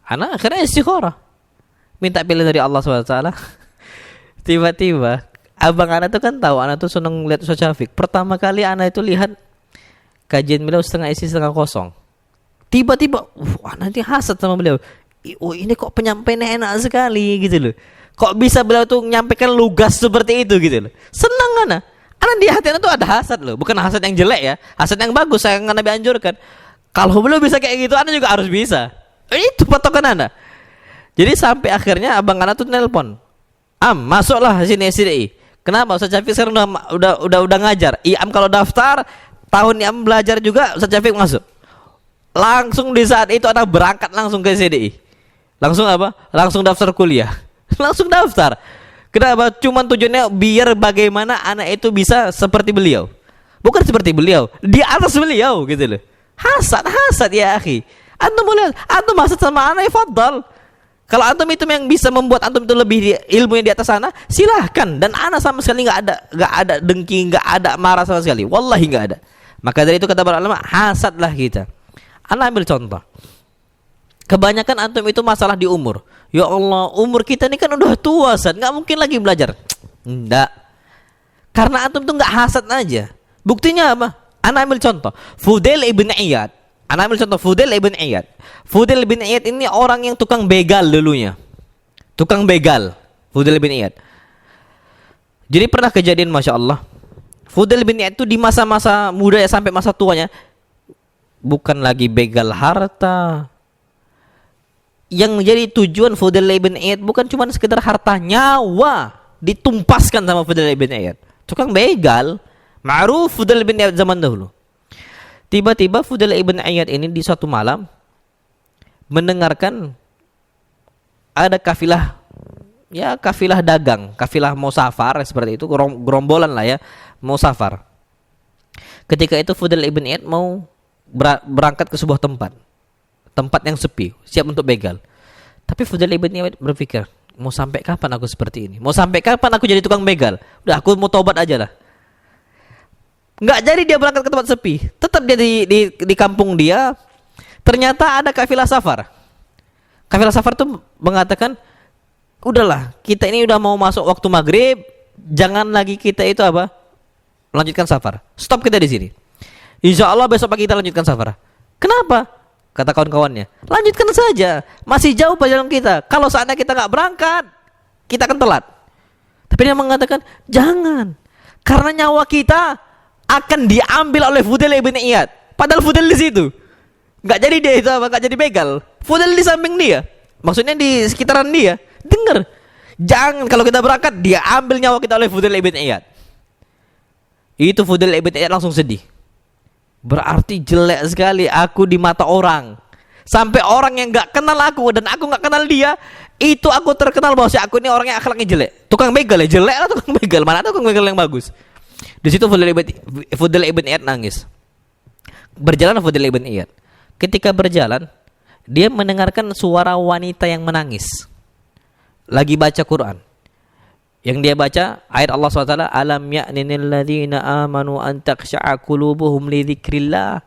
Anak akhirnya istikharah, minta pilih dari Allah SWT. Tiba-tiba abang anak tuh kan tahu, anak tuh seneng lihat Ustaz Syafiq. Pertama kali anak itu lihat kajian beliau setengah isi setengah kosong. Tiba-tiba, anak itu hasad sama beliau. Oh ini kok penyampaiannya enak sekali gitu loh. Kok bisa beliau tuh menyampaikan lugas seperti itu gitu loh. Senang anak. Karena di hati anak tuh ada hasad loh, bukan hasad yang jelek ya, hasad yang bagus, yang Nabi anjurkan. Kalau beliau bisa kayak gitu, anak juga harus bisa. Itu patokan anak. Jadi sampai akhirnya abang anak tuh nelpon, masuklah sini SCDI. Kenapa? Ustaz Syafiq sekarang udah ngajar. Iam kalau daftar tahun Iam belajar juga, Ustaz Syafiq masuk. Langsung di saat itu anak berangkat langsung ke SCDI. Langsung apa? Langsung daftar kuliah. Langsung daftar. Kenapa? Cuman tujuannya biar bagaimana anak itu bisa seperti beliau. Bukan seperti beliau, di atas beliau gitu loh. Hasad ya akhi. Antum boleh, antum hasad sama anak, fadal. Kalau antum itu yang bisa membuat antum itu lebih ilmunya di atas sana, silahkan. Dan anak sama sekali nggak ada dengki, nggak ada marah sama sekali. Wallahi nggak ada. Maka dari itu kata para ulama, hasadlah kita. Anak ambil contoh. Kebanyakan antum itu masalah di umur. Ya Allah, umur kita ini kan udah tua, nggak mungkin lagi belajar. Enggak. Karena antum tuh nggak hasad aja. Buktinya apa? Anak ambil contoh. Fudail ibn Iyad. Anak ambil contoh Fudail ibn Iyad. Fudail ibn Iyad ini orang yang tukang begal dulunya. Tukang begal. Fudail ibn Iyad. Jadi pernah kejadian, masya Allah. Fudail ibn Iyad itu di masa-masa muda ya sampai masa tuanya, bukan lagi begal harta. Yang menjadi tujuan Fudail ibn Iyad bukan cuma sekedar harta, nyawa ditumpaskan sama Fudail ibn Iyad. Tukang begal, ma'ruf Fudail ibn Iyad zaman dahulu. Tiba-tiba Fudail ibn Iyad ini di suatu malam mendengarkan ada kafilah dagang, kafilah mau safar seperti itu, gerombolan lah ya, mau safar. Ketika itu Fudail ibn Iyad mau berangkat ke sebuah tempat yang sepi, siap untuk begal. Tapi Fudail ibn Iyad berpikir, mau sampai kapan aku seperti ini? Mau sampai kapan aku jadi tukang begal? Udah, aku mau tobat aja lah. Nggak jadi dia berangkat ke tempat sepi. Tetap dia di kampung dia. Ternyata ada kafilah safar. Kafilah safar tuh mengatakan, udahlah, kita ini udah mau masuk waktu maghrib, jangan lagi kita itu apa? Lanjutkan safar. Stop kita di sini. Insya Allah besok pagi kita lanjutkan safar. Kenapa? Kata kawan-kawannya, lanjutkan saja, masih jauh perjalanan kita. Kalau saatnya kita nggak berangkat, kita akan telat. Tapi dia mengatakan, jangan, karena nyawa kita akan diambil oleh Fudail ibn Iyad. Padahal Fudail di situ, nggak jadi dia itu apa? Nggak jadi begal. Fudail di samping dia, maksudnya di sekitaran dia. Dengar, jangan, kalau kita berangkat, dia ambil nyawa kita oleh Fudail ibn Iyad. Itu Fudail ibn Iyad langsung sedih. Berarti jelek sekali aku di mata orang. Sampai orang yang gak kenal aku dan aku gak kenal dia, itu aku terkenal bahwa si aku ini orangnya akhlaknya jelek. Tukang begal ya, jelek lah tukang begal. Mana tukang begal yang bagus? Di situ Fudail ibn Iyad nangis. Berjalan Fudail ibn Iyad. Ketika berjalan, dia mendengarkan suara wanita yang menangis. Lagi baca Quran. Yang dia baca ayat Allah SWT, alam ya'ninil ladzina amanu an takhsha'a qulubuhum li dzikrillah.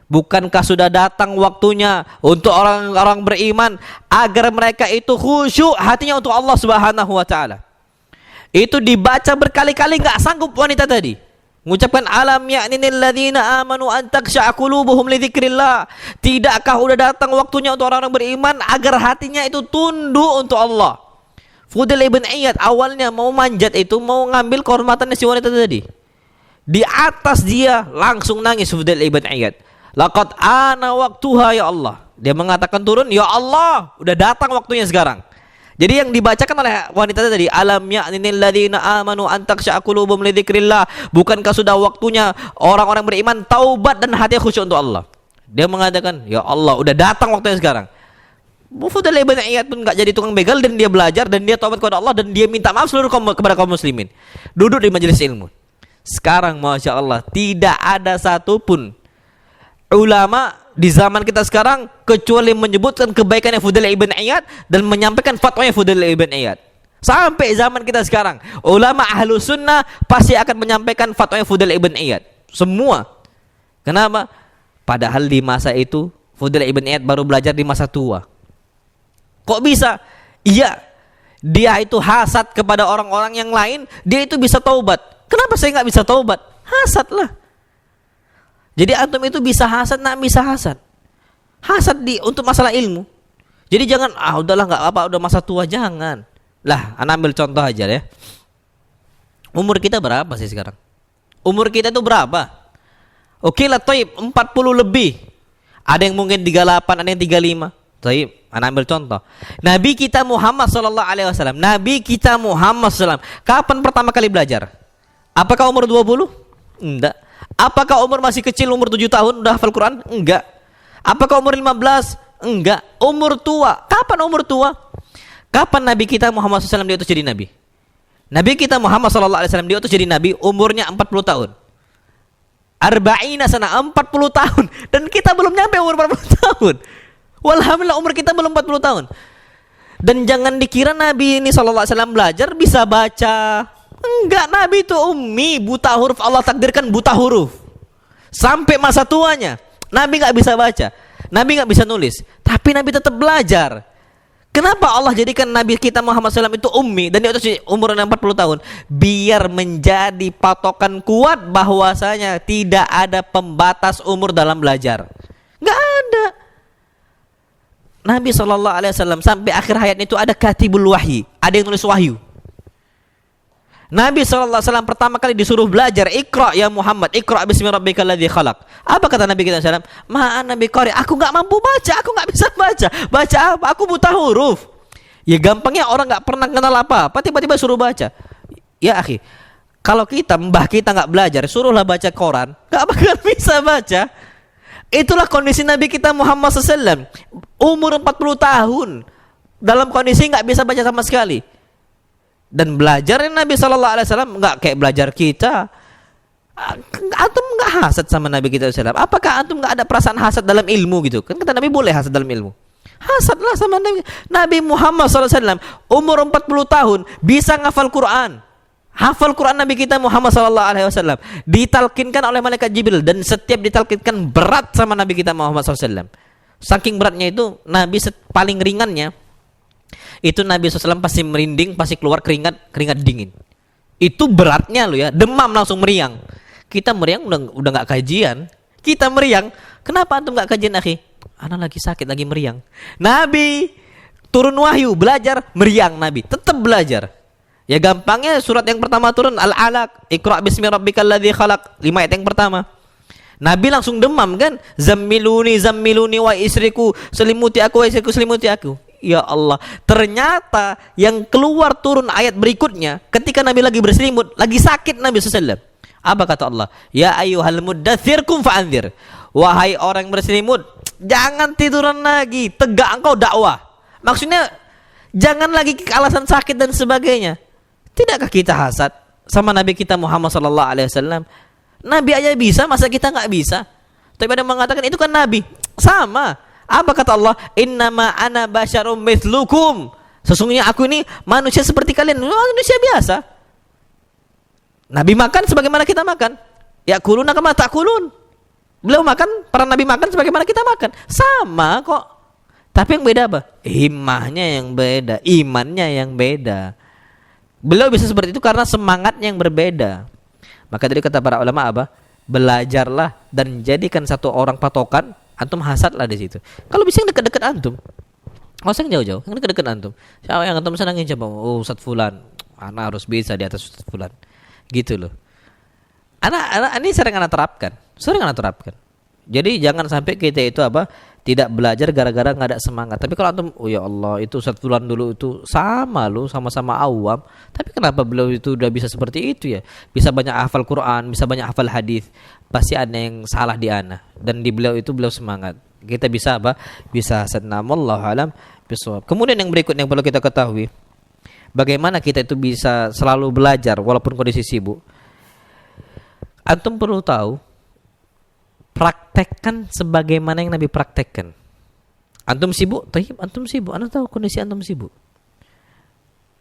Bukankah sudah datang waktunya untuk orang-orang beriman agar mereka itu khusyuk hatinya untuk Allah Subhanahu wa taala. Itu dibaca berkali-kali nggak sanggup wanita tadi. Mengucapkan alam ya'ninil ladzina amanu an takhsha'a qulubuhum li dzikrillah. Tidakkah udah datang waktunya untuk orang-orang beriman agar hatinya itu tunduk untuk Allah. Fudail ibn Iyad awalnya mau manjat itu, mau ngambil kehormatannya si wanita tadi. Di atas dia langsung nangis Fudail ibn Iyad. Laqad ana waktuha ya Allah. Dia mengatakan turun, ya Allah, udah datang waktunya sekarang. Jadi yang dibacakan oleh wanita tadi, alam ya'ninil ladzina amanu an takhsha'a qulubuhum li dzikrillah. Bukankah sudah waktunya orang-orang beriman taubat dan hati khusyuk untuk Allah? Dia mengatakan, ya Allah, udah datang waktunya sekarang. Fudail ibn Iyad pun enggak jadi tukang begal, dan dia belajar dan dia taubat kepada Allah dan dia minta maaf seluruh kepada kaum muslimin. Duduk di majelis ilmu. Sekarang Masya Allah, tidak ada satupun ulama di zaman kita sekarang kecuali menyebutkan kebaikannya Fudail ibn Iyad dan menyampaikan fatwanya Fudail ibn Iyad. Sampai zaman kita sekarang, ulama ahlu sunnah pasti akan menyampaikan fatwanya Fudail ibn Iyad. Semua. Kenapa? Padahal di masa itu Fudail ibn Iyad baru belajar di masa tua. Kok bisa? Iya, dia itu hasad kepada orang-orang yang lain, dia itu bisa taubat. Kenapa saya nggak bisa taubat? Hasad lah. Jadi antum itu bisa hasad, nak bisa hasad. Hasad untuk masalah ilmu. Jadi jangan, udahlah nggak apa, udah masa tua, jangan. Lah, anak ambil contoh aja ya. Umur kita berapa sih sekarang? Umur kita itu berapa? Oke lah, Toib, 40 lebih. Ada yang mungkin 38, ada yang 35. Toib, anak ambil contoh. Nabi kita Muhammad SAW. Nabi kita Muhammad SAW. Kapan pertama kali belajar? Apakah umur 20? Enggak. Apakah umur masih kecil, umur 7 tahun udah hafal Quran? Enggak. Apakah umur 15? Enggak. Umur tua. Kapan umur tua? Kapan Nabi kita Muhammad SAW diutus jadi Nabi? Nabi kita Muhammad SAW diutus jadi Nabi umurnya 40 tahun. Arba'ina sana, 40 tahun. Dan kita belum nyampe umur 40 tahun. Walhamdulillah umur kita belum 40 tahun. Dan jangan dikira Nabi ini SAW belajar bisa baca. Enggak, Nabi itu ummi, buta huruf. Allah takdirkan buta huruf. Sampai masa tuanya Nabi gak bisa baca, Nabi gak bisa nulis, tapi Nabi tetap belajar. Kenapa Allah jadikan Nabi kita Muhammad SAW itu ummi dan dia itu umurnya 40 tahun? Biar menjadi patokan kuat bahwasanya tidak ada pembatas umur dalam belajar. Gak ada. Nabi SAW sampai akhir hayatnya itu ada katibul wahyi, ada yang nulis wahyu. Nabi SAW pertama kali disuruh belajar, Iqra ya Muhammad, Iqra bismi rabbikal ladzi khalaq. Apa kata Nabi kita SAW? Ma'ana biqari, aku gak mampu baca, aku gak bisa baca. Baca apa? Aku buta huruf. Ya gampangnya orang gak pernah kenal apa-apa, tiba-tiba suruh baca. Ya akhi, kalau kita, mbah kita gak belajar, suruhlah baca Quran, gak bakal bisa baca. Itulah kondisi Nabi kita Muhammad SAW. Umur 40 tahun, dalam kondisi gak bisa baca sama sekali. Dan belajarnya Nabi SAW nggak kayak belajar kita. Antum nggak hasad sama Nabi kita SAW? Apakah antum nggak ada perasaan hasad dalam ilmu gitu? Kan kata Nabi boleh hasad dalam ilmu. Hasadlah sama Nabi Muhammad SAW. Umur 40 tahun bisa ngafal Quran. Hafal Quran Nabi kita Muhammad SAW. Ditalkinkan oleh malaikat Jibril dan setiap ditalkinkan berat sama Nabi kita Muhammad SAW. Saking beratnya itu Nabi paling ringannya itu Nabi SAW pasti merinding, pasti keluar keringat dingin. Itu beratnya loh ya, demam langsung meriang. Kita meriang udah nggak kajian. Kita meriang, kenapa antum nggak kajian akhi? Anak lagi sakit, lagi meriang. Nabi turun wahyu, belajar, meriang Nabi, tetap belajar. Ya gampangnya surat yang pertama turun Al-Alaq, Iqra bismi rabbikal ladzi khalaq, 5 ayat yang pertama. Nabi langsung demam kan? Zammiluni wa isriku, selimuti aku wa isriku selimuti aku. Ya Allah, ternyata yang keluar turun ayat berikutnya ketika Nabi lagi berselimut, lagi sakit Nabi SAW. Apa kata Allah? Ya ayyuhal muddathir kum fa'anzir. Wahai orang yang berselimut, jangan tiduran lagi, tegak engkau dakwah. Maksudnya jangan lagi alasan sakit dan sebagainya. Tidakkah kita hasad sama Nabi kita Muhammad SAW? Nabi aja bisa, masa kita nggak bisa? Tapi ada yang mengatakan itu kan Nabi. Sama. Apa kata Allah? Innama ana basyarum mithlukum. Sesungguhnya aku ini manusia seperti kalian, manusia biasa. Nabi makan sebagaimana kita makan. Yakuluna kama ta'kulun. Beliau makan, para nabi makan sebagaimana kita makan. Sama kok. Tapi yang beda apa? Himmahnya yang beda, imannya yang beda. Beliau bisa seperti itu karena semangatnya yang berbeda. Maka tadi kata para ulama apa? Belajarlah dan jadikan satu orang patokan, antum hasadlah di situ. Kalau bisa yang dekat-dekat antum, nggak usah yang jauh-jauh, yang dekat-dekat antum. Siapa yang antum senangin coba? Oh, Ustaz Fulan, anak harus bisa di atas Ustaz Fulan, gitu loh. Anak ini sering anak terapkan. Jadi jangan sampai kita itu apa? Tidak belajar gara-gara nggak ada semangat. Tapi kalau antum, oh ya Allah, itu Ustaz Fulan dulu itu sama lo, sama-sama awam. Tapi kenapa beliau itu udah bisa seperti itu ya? Bisa banyak hafal Quran, bisa banyak hafal hadis. Pasti ada yang salah di ana. Dan di beliau itu beliau semangat. Kita bisa apa? Bisa wallahu alam bisawab. Kemudian yang berikutnya yang perlu kita ketahui, bagaimana kita itu bisa selalu belajar walaupun kondisi sibuk. Antum perlu tahu, praktekkan sebagaimana yang Nabi praktekkan. Antum sibuk, antum sibuk. Anda tahu kondisi antum sibuk.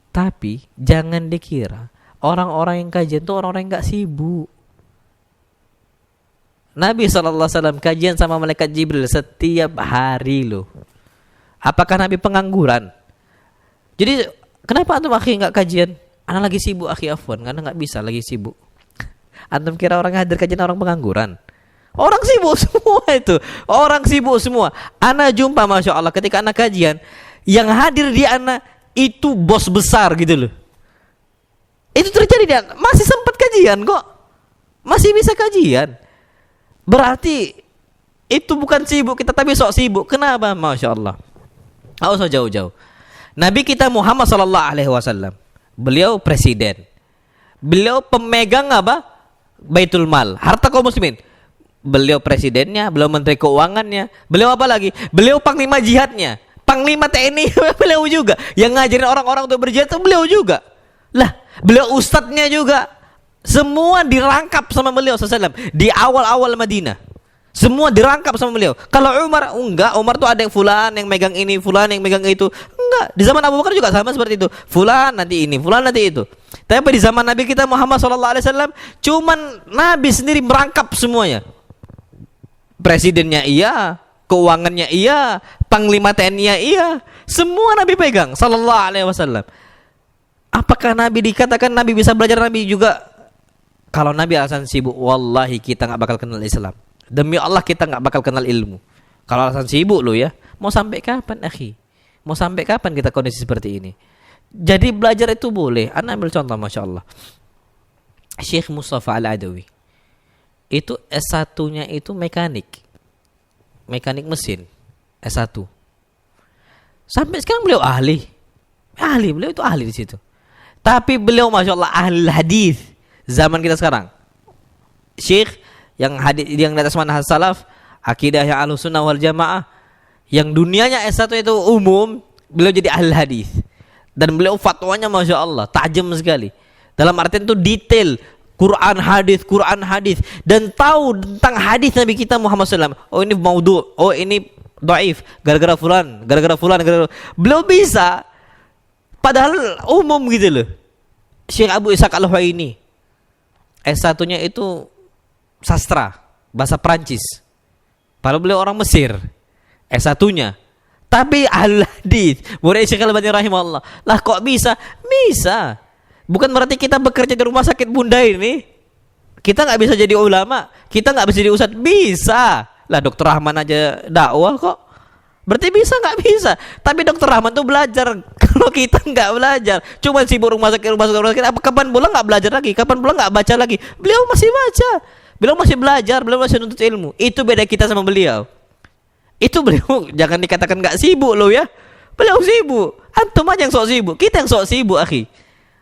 Tapi jangan dikira orang-orang yang kajian itu orang-orang yang nggak sibuk. Nabi SAW kajian sama malaikat Jibril setiap hari loh. Apakah Nabi pengangguran? Jadi kenapa antum akhi nggak kajian? Anda lagi sibuk akhi, afwan, karena nggak bisa lagi sibuk. Antum kira orang hadir kajian orang pengangguran? Orang sibuk semua itu. Orang sibuk semua. Ana jumpa Masya Allah ketika anak kajian, yang hadir di ana itu bos besar gitu loh. Itu terjadi dia masih sempat kajian kok. Masih bisa kajian. Berarti itu bukan sibuk kita tapi sok sibuk. Kenapa? Masya Allah. Nggak usah jauh-jauh. Nabi kita Muhammad SAW, beliau presiden. Beliau pemegang apa? Baitul Mal, harta kaum muslimin. Beliau presidennya, beliau menteri keuangannya, beliau apa lagi? Beliau panglima jihadnya, panglima TNI beliau juga. Yang ngajarin orang-orang untuk berjihad itu beliau juga. Lah, beliau ustadznya juga. Semua dirangkap sama beliau SAW di awal-awal Madinah. Semua dirangkap sama beliau. Kalau Umar enggak, Umar tuh ada yang fulan yang megang ini, fulan yang megang itu. Enggak, di zaman Abu Bakar juga sama seperti itu. Fulan nanti ini, fulan nanti itu. Tapi di zaman Nabi kita Muhammad SAW, cuman Nabi sendiri merangkap semuanya. Presidennya iya, keuangannya iya, panglima TNI iya, semua Nabi pegang sallallahu alaihi wasallam. Apakah Nabi dikatakan Nabi bisa belajar? Nabi juga. Kalau Nabi alasan sibuk, wallahi kita nggak bakal kenal Islam. Demi Allah kita nggak bakal kenal ilmu. Kalau alasan sibuk lo ya, mau sampai kapan akhi? Mau sampai kapan kita kondisi seperti ini? Jadi belajar itu boleh. Anda ambil contoh, Masya Allah. Syekh Mustafa Al-Adawi itu S1-nya itu mekanik mesin S1. Sampai sekarang beliau ahli, beliau itu ahli di situ. Tapi beliau Masya Allah ahli hadis zaman kita sekarang. Syekh yang hadis yang di atas manhaj salaf, akidah yang Ahlussunnah wal Jamaah, yang dunianya S1 itu umum, beliau jadi ahli hadis. Dan beliau fatwanya Masya Allah tajam sekali. Dalam artian itu detail Quran hadis dan tahu tentang hadis Nabi kita Muhammad SAW. Oh ini maudhu, oh ini dhaif gara-gara fulan. Beliau bisa, padahal umum gitu loh. Syekh Abu Ishaq Al-Huwaini S1-nya itu sastra bahasa Prancis. Padahal beliau orang Mesir. S1-nya tapi ahli hadis. Murid Syekh Al-Albani rahimahullah. Lah kok bisa? Bisa. Bukan berarti kita bekerja di rumah sakit Bunda ini kita nggak bisa jadi ulama, kita nggak bisa jadi ustadz. Bisa lah, Dokter Rahman aja dakwah kok. Berarti bisa nggak bisa? Tapi Dokter Rahman tuh belajar. Kalau kita nggak belajar, cuma sibuk rumah sakit. Apa kapan pula nggak belajar lagi? Kapan pula nggak baca lagi? Beliau masih baca, beliau masih belajar, beliau masih nuntut ilmu. Itu beda kita sama beliau. Itu beliau jangan dikatakan nggak sibuk loh ya. Beliau sibuk. Antum aja yang sok sibuk, kita yang sok sibuk akhi.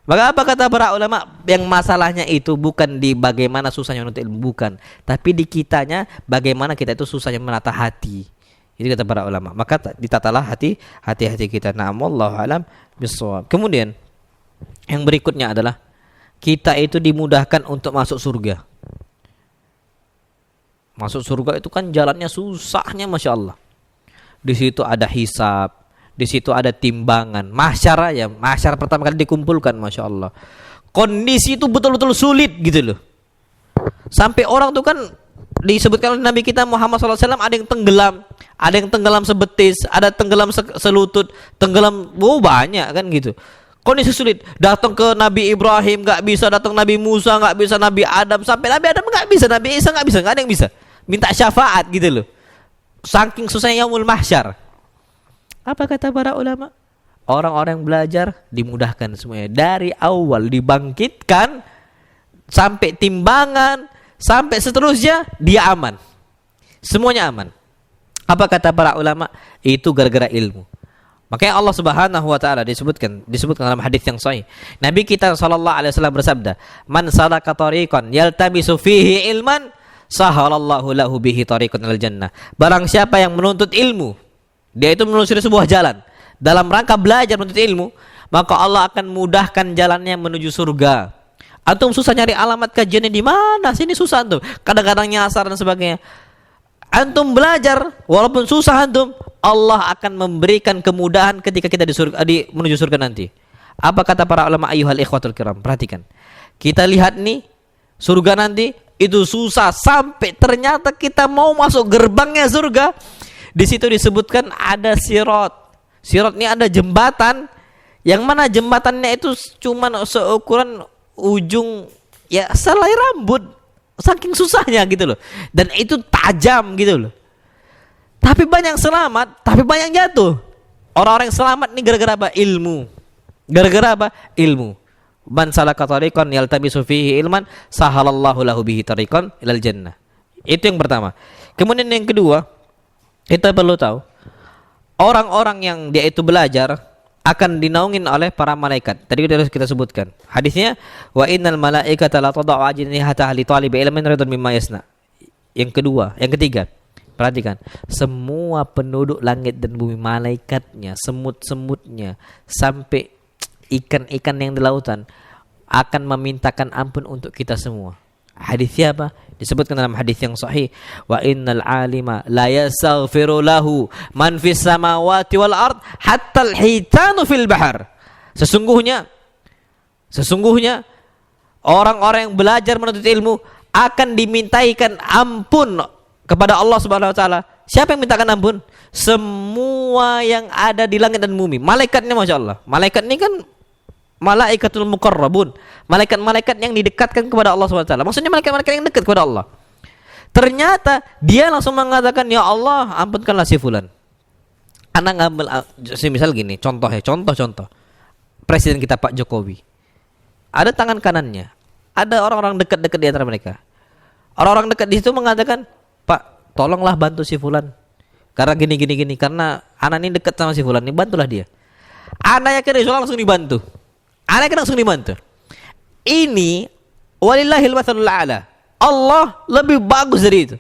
Maka apa kata para ulama? Yang masalahnya itu bukan di bagaimana susahnya menuntut ilmu, bukan. Tapi di kitanya bagaimana kita itu susahnya menata hati. Itu kata para ulama. Maka ditatalah hati kita. Na'am wallahu alam bissawab. Kemudian yang berikutnya adalah kita itu dimudahkan untuk masuk surga. Masuk surga itu kan jalannya susahnya Masya Allah. Di situ ada hisab, di situ ada timbangan, mahsyar ya, mahsyar pertama kali dikumpulkan Masya Allah. Kondisi itu betul-betul sulit gitu loh. Sampai orang tuh kan disebutkan oleh Nabi kita Muhammad SAW ada yang tenggelam sebetis, ada tenggelam selutut, tenggelam banyak kan gitu. kondisi sulit. Datang ke Nabi Ibrahim nggak bisa, datang Nabi Musa nggak bisa, Nabi Adam, sampai Nabi Adam nggak bisa, Nabi Isa nggak bisa, nggak ada yang bisa. Minta syafaat gitu loh. Saking susahnya yaumul mahsyar. Apa kata para ulama? Orang-orang yang belajar dimudahkan semuanya. Dari awal dibangkitkan sampai timbangan, sampai seterusnya dia aman. Semuanya aman. Apa kata para ulama? Itu gara-gara ilmu. Makanya Allah Subhanahu wa taala disebutkan dalam hadis yang sahih. Nabi kita sallallahu alaihi wasallam bersabda, "Man salaka tariqan yaltamisu fihi ilman, sahalallahu lahu bihi tariqan ilal jannah." Barang siapa yang menuntut ilmu, dia itu menelusuri sebuah jalan dalam rangka belajar menuntut ilmu, maka Allah akan mudahkan jalannya menuju surga. Antum susah nyari alamat kajiannya di mana? Sini susah antum. Kadang-kadang nyasar dan sebagainya. Antum belajar walaupun susah antum, Allah akan memberikan kemudahan ketika kita menuju surga nanti. Apa kata para ulama ayyuhal ikhwatul kiram? Perhatikan. Kita lihat nih surga nanti itu susah sampai ternyata kita mau masuk gerbangnya surga. Di situ disebutkan ada sirat. Sirat ini ada jembatan yang mana jembatannya itu cuma seukuran ujung ya selai rambut. Saking susahnya gitu loh. Dan itu tajam gitu loh. Tapi banyak selamat, tapi banyak jatuh. Orang-orang yang selamat nih gara-gara apa? Ilmu. Gara-gara apa? Ilmu. Man salaka tariqan yaltamisu fihi ilman, sahalallahu lahu bihi tariqan ilal jannah. Itu yang pertama. Kemudian yang kedua, kita perlu tahu orang-orang yang dia itu belajar akan dinaungin oleh para malaikat. Tadi kita sebutkan. Hadisnya wa innal malaikata la tad'u ajnihataha li talibi ilmin ridwan mimma yasna. Yang kedua, yang ketiga. Perhatikan, semua penduduk langit dan bumi, malaikatnya, semut-semutnya, sampai ikan-ikan yang di lautan akan memintakan ampun untuk kita semua. Hadisnya apa? Disebutkan dalam hadis yang sahih, wa innal alima la yastaghfiru lahu man fis samawati wal ard hatta al hitanu fil bahr. Sesungguhnya orang-orang yang belajar menuntut ilmu akan dimintaikan ampun kepada Allah Subhanahu wa taala. Siapa yang mintakan ampun? Semua yang ada di langit dan bumi. Malaikatnya Masya Allah. Malaikat ini kan malaikatul muqarrabun, malaikat-malaikat yang didekatkan kepada Allah SWT. Maksudnya malaikat-malaikat yang dekat kepada Allah. Ternyata dia langsung mengatakan, ya Allah ampunkanlah si fulan. Anak ngambil, misal gini, contoh. Presiden kita Pak Jokowi, ada tangan kanannya, ada orang-orang dekat-dekat di antara mereka. Orang-orang dekat di situ mengatakan, Pak tolonglah bantu si fulan, karena gini, karena anak ini dekat sama si fulan ini, bantulah dia. Anaknya ke Rasulullah langsung dibantu. Ini walillahil matsalul a'la. Allah lebih bagus dari itu.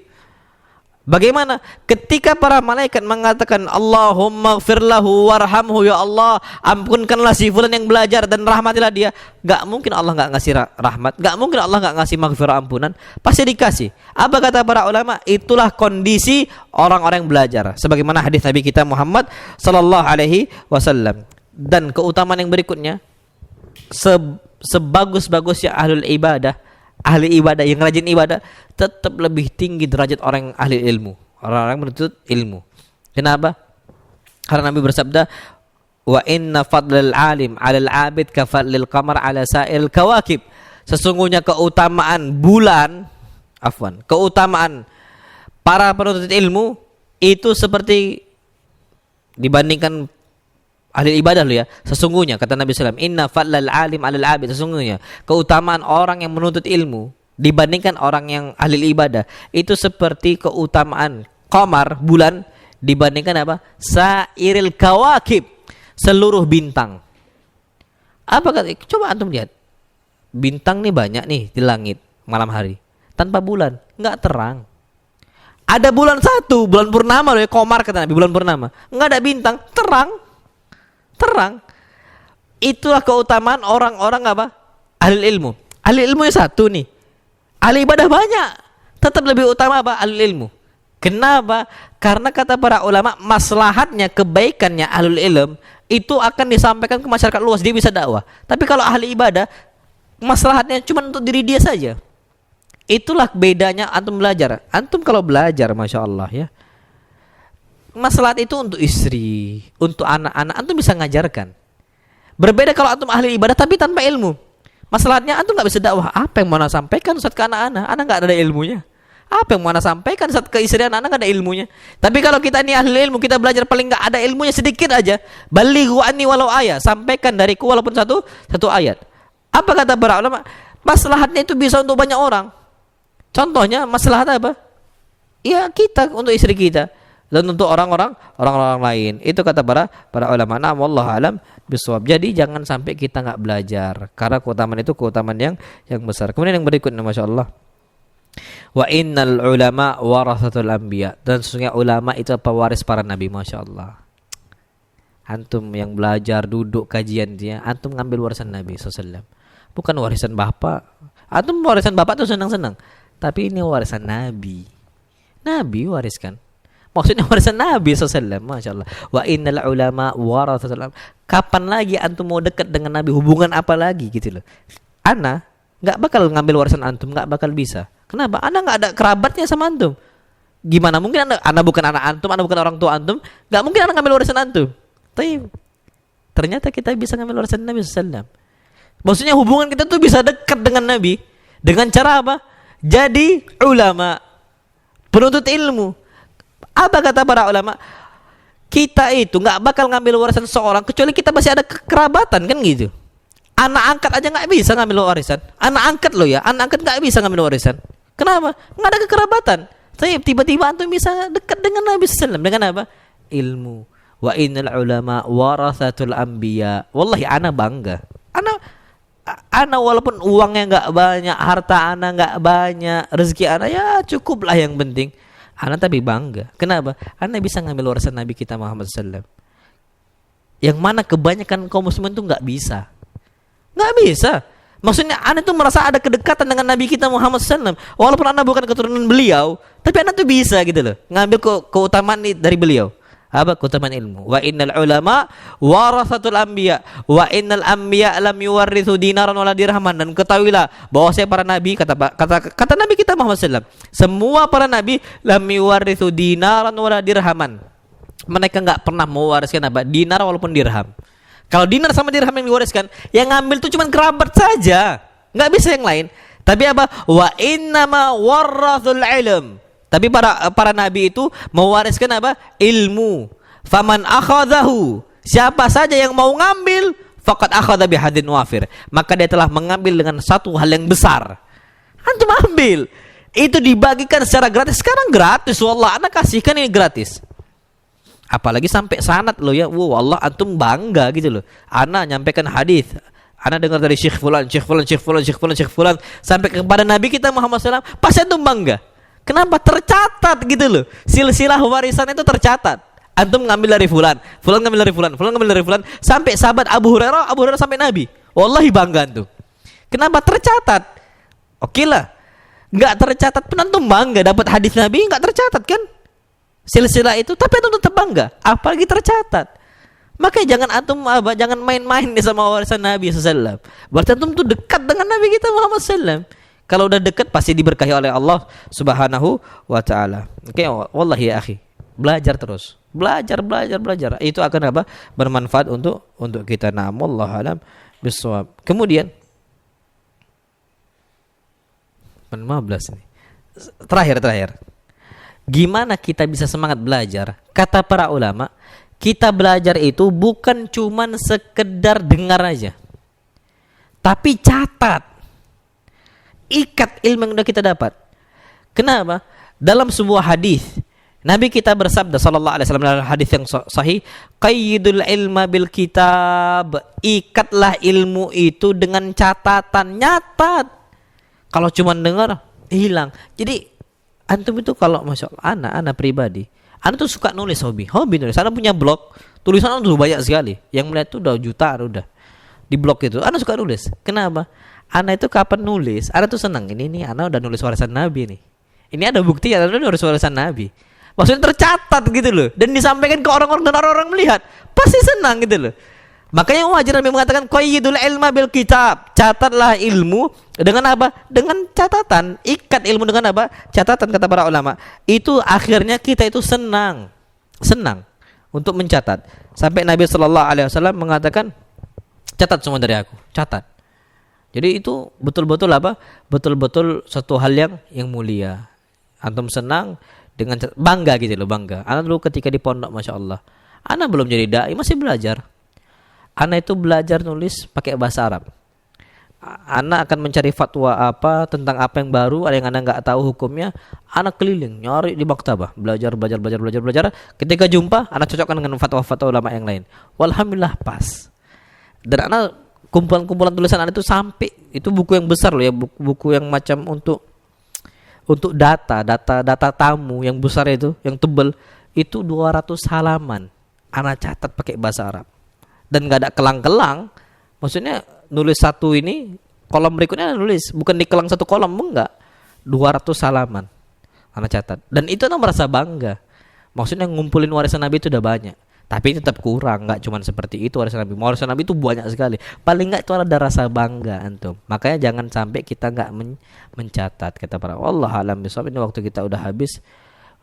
Bagaimana? Ketika para malaikat mengatakan Allahumma ighfir lahu warhamhu, ya Allah ampunkanlah si fulan yang belajar dan rahmatilah dia. Gak mungkin Allah gak ngasih rahmat, gak mungkin Allah gak ngasih maghfirah, ampunan. Pasti dikasih. Apa kata para ulama? Itulah kondisi orang-orang yang belajar. Sebagaimana hadis Nabi kita Muhammad sallallahu alaihi wasallam. Dan keutamaan yang berikutnya, sebagus-bagusnya ahli ibadah yang rajin ibadah, tetap lebih tinggi derajat orang yang ahli ilmu, orang-orang menuntut ilmu. Kenapa? Karena Nabi bersabda, wa inna fadlal alim 'alal 'abid ka fadlil qamar 'ala sa'il kawakib. Sesungguhnya keutamaan para penuntut ilmu itu seperti dibandingkan ahli ibadah ya. Sesungguhnya kata Nabi SAW, inna fadlal alim 'alal 'abid. Sesungguhnya keutamaan orang yang menuntut ilmu dibandingkan orang yang ahli ibadah itu seperti keutamaan qamar, bulan, dibandingkan apa? Sairil kawakib, seluruh bintang. Apa kata? Coba antum lihat. Bintang nih banyak nih di langit malam hari. Tanpa bulan, enggak terang. Ada bulan satu, bulan purnama loh ya, qamar kata Nabi, bulan purnama. Enggak ada bintang, terang. Itulah keutamaan orang-orang apa? Ahli ilmu. Ahli ilmunya satu nih. Ahli ibadah banyak. Tetap lebih utama apa? Ahli ilmu. Kenapa? Karena kata para ulama, maslahatnya, kebaikannya ahlul ilm itu akan disampaikan ke masyarakat luas, dia bisa dakwah. Tapi kalau ahli ibadah, maslahatnya cuma untuk diri dia saja. Itulah bedanya antum belajar. Antum kalau belajar, Masya Allah ya, maslahat itu untuk istri, untuk anak-anak, antum bisa ngajarkan. Berbeda kalau antum ahli ibadah tapi tanpa ilmu. Masalahnya antum nggak bisa dakwah. Apa yang mau ana sampaikan Ustaz ke anak-anak? Anak nggak ada ilmunya. Apa yang mau ana sampaikan Ustaz ke istri anak-anak nggak ada ilmunya. Tapi kalau kita ini ahli ilmu, kita belajar paling nggak ada ilmunya sedikit aja. Balighu anni walau ayat. Sampaikan dariku walaupun satu ayat. Apa kata para ulama? Maslahatnya itu bisa untuk banyak orang. Contohnya maslahat apa? Ya kita, untuk istri kita dan untuk orang-orang lain. Itu kata para ulama. Nah, wallahu alam bisawab. Jadi jangan sampai kita nggak belajar karena keutamaan itu keutamaan yang besar. Kemudian yang berikutnya, masyaallah. Wa innal ulama warathatul anbiya. Dan sesungguhnya ulama itu pewaris para nabi, masyaallah. Antum yang belajar duduk kajian dia, antum ngambil warisan Nabi SAW. Bukan warisan bapak. Antum warisan bapak tuh senang-senang. Tapi ini warisan Nabi. Nabi wariskan. Maksudnya warisan Nabi SAW. Masya Allah. Wa innal ulama warathatul anbiya. Kapan lagi antum mau dekat dengan Nabi? Hubungan apa lagi gitu loh. Ana nggak bakal ngambil warisan antum, nggak bakal bisa. Kenapa? Ana nggak ada kerabatnya sama antum. Gimana mungkin ana bukan anak antum, ana bukan orang tua antum, nggak mungkin ana ngambil warisan antum. Tapi ternyata kita bisa ngambil warisan Nabi SAW. Maksudnya hubungan kita tuh bisa dekat dengan Nabi dengan cara apa? Jadi ulama, penuntut ilmu. Apa kata para ulama? Kita itu nggak bakal ngambil warisan seorang kecuali kita masih ada kekerabatan, kan gitu. Anak angkat aja nggak bisa ngambil warisan. Anak angkat loh ya, anak angkat nggak bisa ngambil warisan. Kenapa? Nggak ada kekerabatan. Tapi tiba-tiba antum bisa dekat dengan Nabi SAW dengan apa? Ilmu. Wa innal ulama warathatul anbiya. Wallahi ana bangga. Ana walaupun uangnya nggak banyak, harta ana nggak banyak, rezeki ana ya cukup lah yang penting. Ana tapi bangga. Kenapa? Ana bisa ngambil warisan Nabi kita Muhammad SAW. Yang mana kebanyakan kaum muslimin itu nggak bisa. Nggak bisa. Maksudnya ana tuh merasa ada kedekatan dengan Nabi kita Muhammad SAW. Walaupun ana bukan keturunan beliau, tapi ana tuh bisa gitu loh. Ngambil keutamaan dari beliau. Apa keutamaan ilmu? Wa innal ulama warathatul anbiya wa innal anbiya lam yuwarrithu dinaran wala dirhaman. Dan ketahuilah bahwa para nabi kata Nabi kita Muhammad SAW, semua para nabi lam yuwarrithu dinaran wala dirhaman. Mereka enggak pernah mewariskan apa? Dinar walaupun dirham. Kalau dinar sama dirham yang diwariskan, yang ngambil itu cuma kerabat saja. Enggak bisa yang lain. Tapi apa? Wa innama warathul ilm. Tapi para nabi itu mewariskan apa? Ilmu. Faman akhadhahu. Siapa saja yang mau ngambil, faqad akhadha bihadin wafir. Maka dia telah mengambil dengan satu hal yang besar. Antum ambil. Itu dibagikan secara gratis. Sekarang gratis, wallah. Anak kasihkan ini gratis. Apalagi sampai sanad loh ya. Wow, Allah antum bangga gitu loh. Ana nyampaikan hadis. Ana dengar dari Syekh Fulan sampai kepada Nabi kita Muhammad SAW. Pasti antum bangga. Kenapa? Tercatat gitu loh. Silsilah warisan itu tercatat. Antum ngambil dari fulan ngambil dari fulan, sampai sahabat Abu Hurairah sampai Nabi. Wallahi bangga antum. Kenapa? Tercatat. Oke lah. Enggak tercatat pun antum bangga dapat hadis Nabi, enggak tercatat kan? Silsilah itu, tapi antum tetap bangga, apalagi tercatat. Makanya jangan main-main sama warisan Nabi sallallahu alaihi wasallam. Berarti antum tuh dekat dengan Nabi kita Muhammad sallallahu alaihi wasallam. Kalau udah dekat pasti diberkahi oleh Allah Subhanahu wa taala. Oke, wallahi ya akhi, belajar terus. Belajar. Itu akan apa? Bermanfaat untuk kita. Nah, wallahu alam bisawab. Kemudian 15 nih. Terakhir. Gimana kita bisa semangat belajar? Kata para ulama, kita belajar itu bukan cuman sekedar dengar aja. Tapi catat. Ikat ilmu yang sudah kita dapat. Kenapa? Dalam sebuah hadis Nabi kita bersabda sallallahu alaihi wasallam dalam hadis yang sahih, qayyidul ilma bil kitab. Ikatlah ilmu itu dengan catatan, nyatat. Kalau cuma dengar hilang. Jadi antum itu kalau masya Allah, anak pribadi, anak tuh suka nulis, hobi nulis. Anak punya blog, tulisan anak tuh banyak sekali. Yang melihat tuh udah jutaan udah di blog itu. Anak suka nulis. Kenapa? Anak itu kapan nulis? Anak tuh senang. Ini anak udah nulis warisan Nabi nih. Ini ada bukti anak udah nulis warisan Nabi. Maksudnya tercatat gitu loh. Dan disampaikan ke orang-orang dan orang-orang melihat. Pasti senang gitu loh. Makanya wajar Nabi mengatakan qayyidul ilma bil kitab. Catatlah ilmu dengan apa? Dengan catatan. Ikat ilmu dengan apa? Catatan, kata para ulama. Itu akhirnya kita itu senang untuk mencatat. Sampai Nabi sallallahu alaihi wasallam mengatakan Catat semua dari aku, catat. Jadi itu betul-betul apa? Betul-betul satu hal yang mulia. Antum senang dengan bangga gitu loh, bangga. Ana dulu ketika di pondok, masya Allah, ana belum jadi dai, masih belajar. Ana itu belajar nulis pakai bahasa Arab. Ana akan mencari fatwa apa tentang apa yang baru, ada yang ana nggak tahu hukumnya. Ana keliling nyari di maktabah, belajar. Ketika jumpa, ana cocokkan dengan fatwa-fatwa ulama yang lain. Walhamdulillah pas. Dan ana kumpulan-kumpulan tulisan ana itu sampai itu buku yang besar loh ya, buku yang macam untuk data tamu yang besar itu, yang tebal itu 200 halaman. Ana catat pakai bahasa Arab. Dan enggak ada kelang-kelang. Maksudnya nulis satu ini, kolom berikutnya nulis, bukan di kelang satu kolom, enggak. 200 halaman. Ana catat. Dan itu ana merasa bangga. Maksudnya ngumpulin warisan Nabi itu udah banyak. Tapi tetap kurang, nggak cuma seperti itu warisan Nabi. Warisan Nabi itu banyak sekali. Paling nggak itu ada rasa bangga antum. Makanya jangan sampai kita nggak mencatat. Kata para Allah alam bisawab. Ini waktu kita udah habis,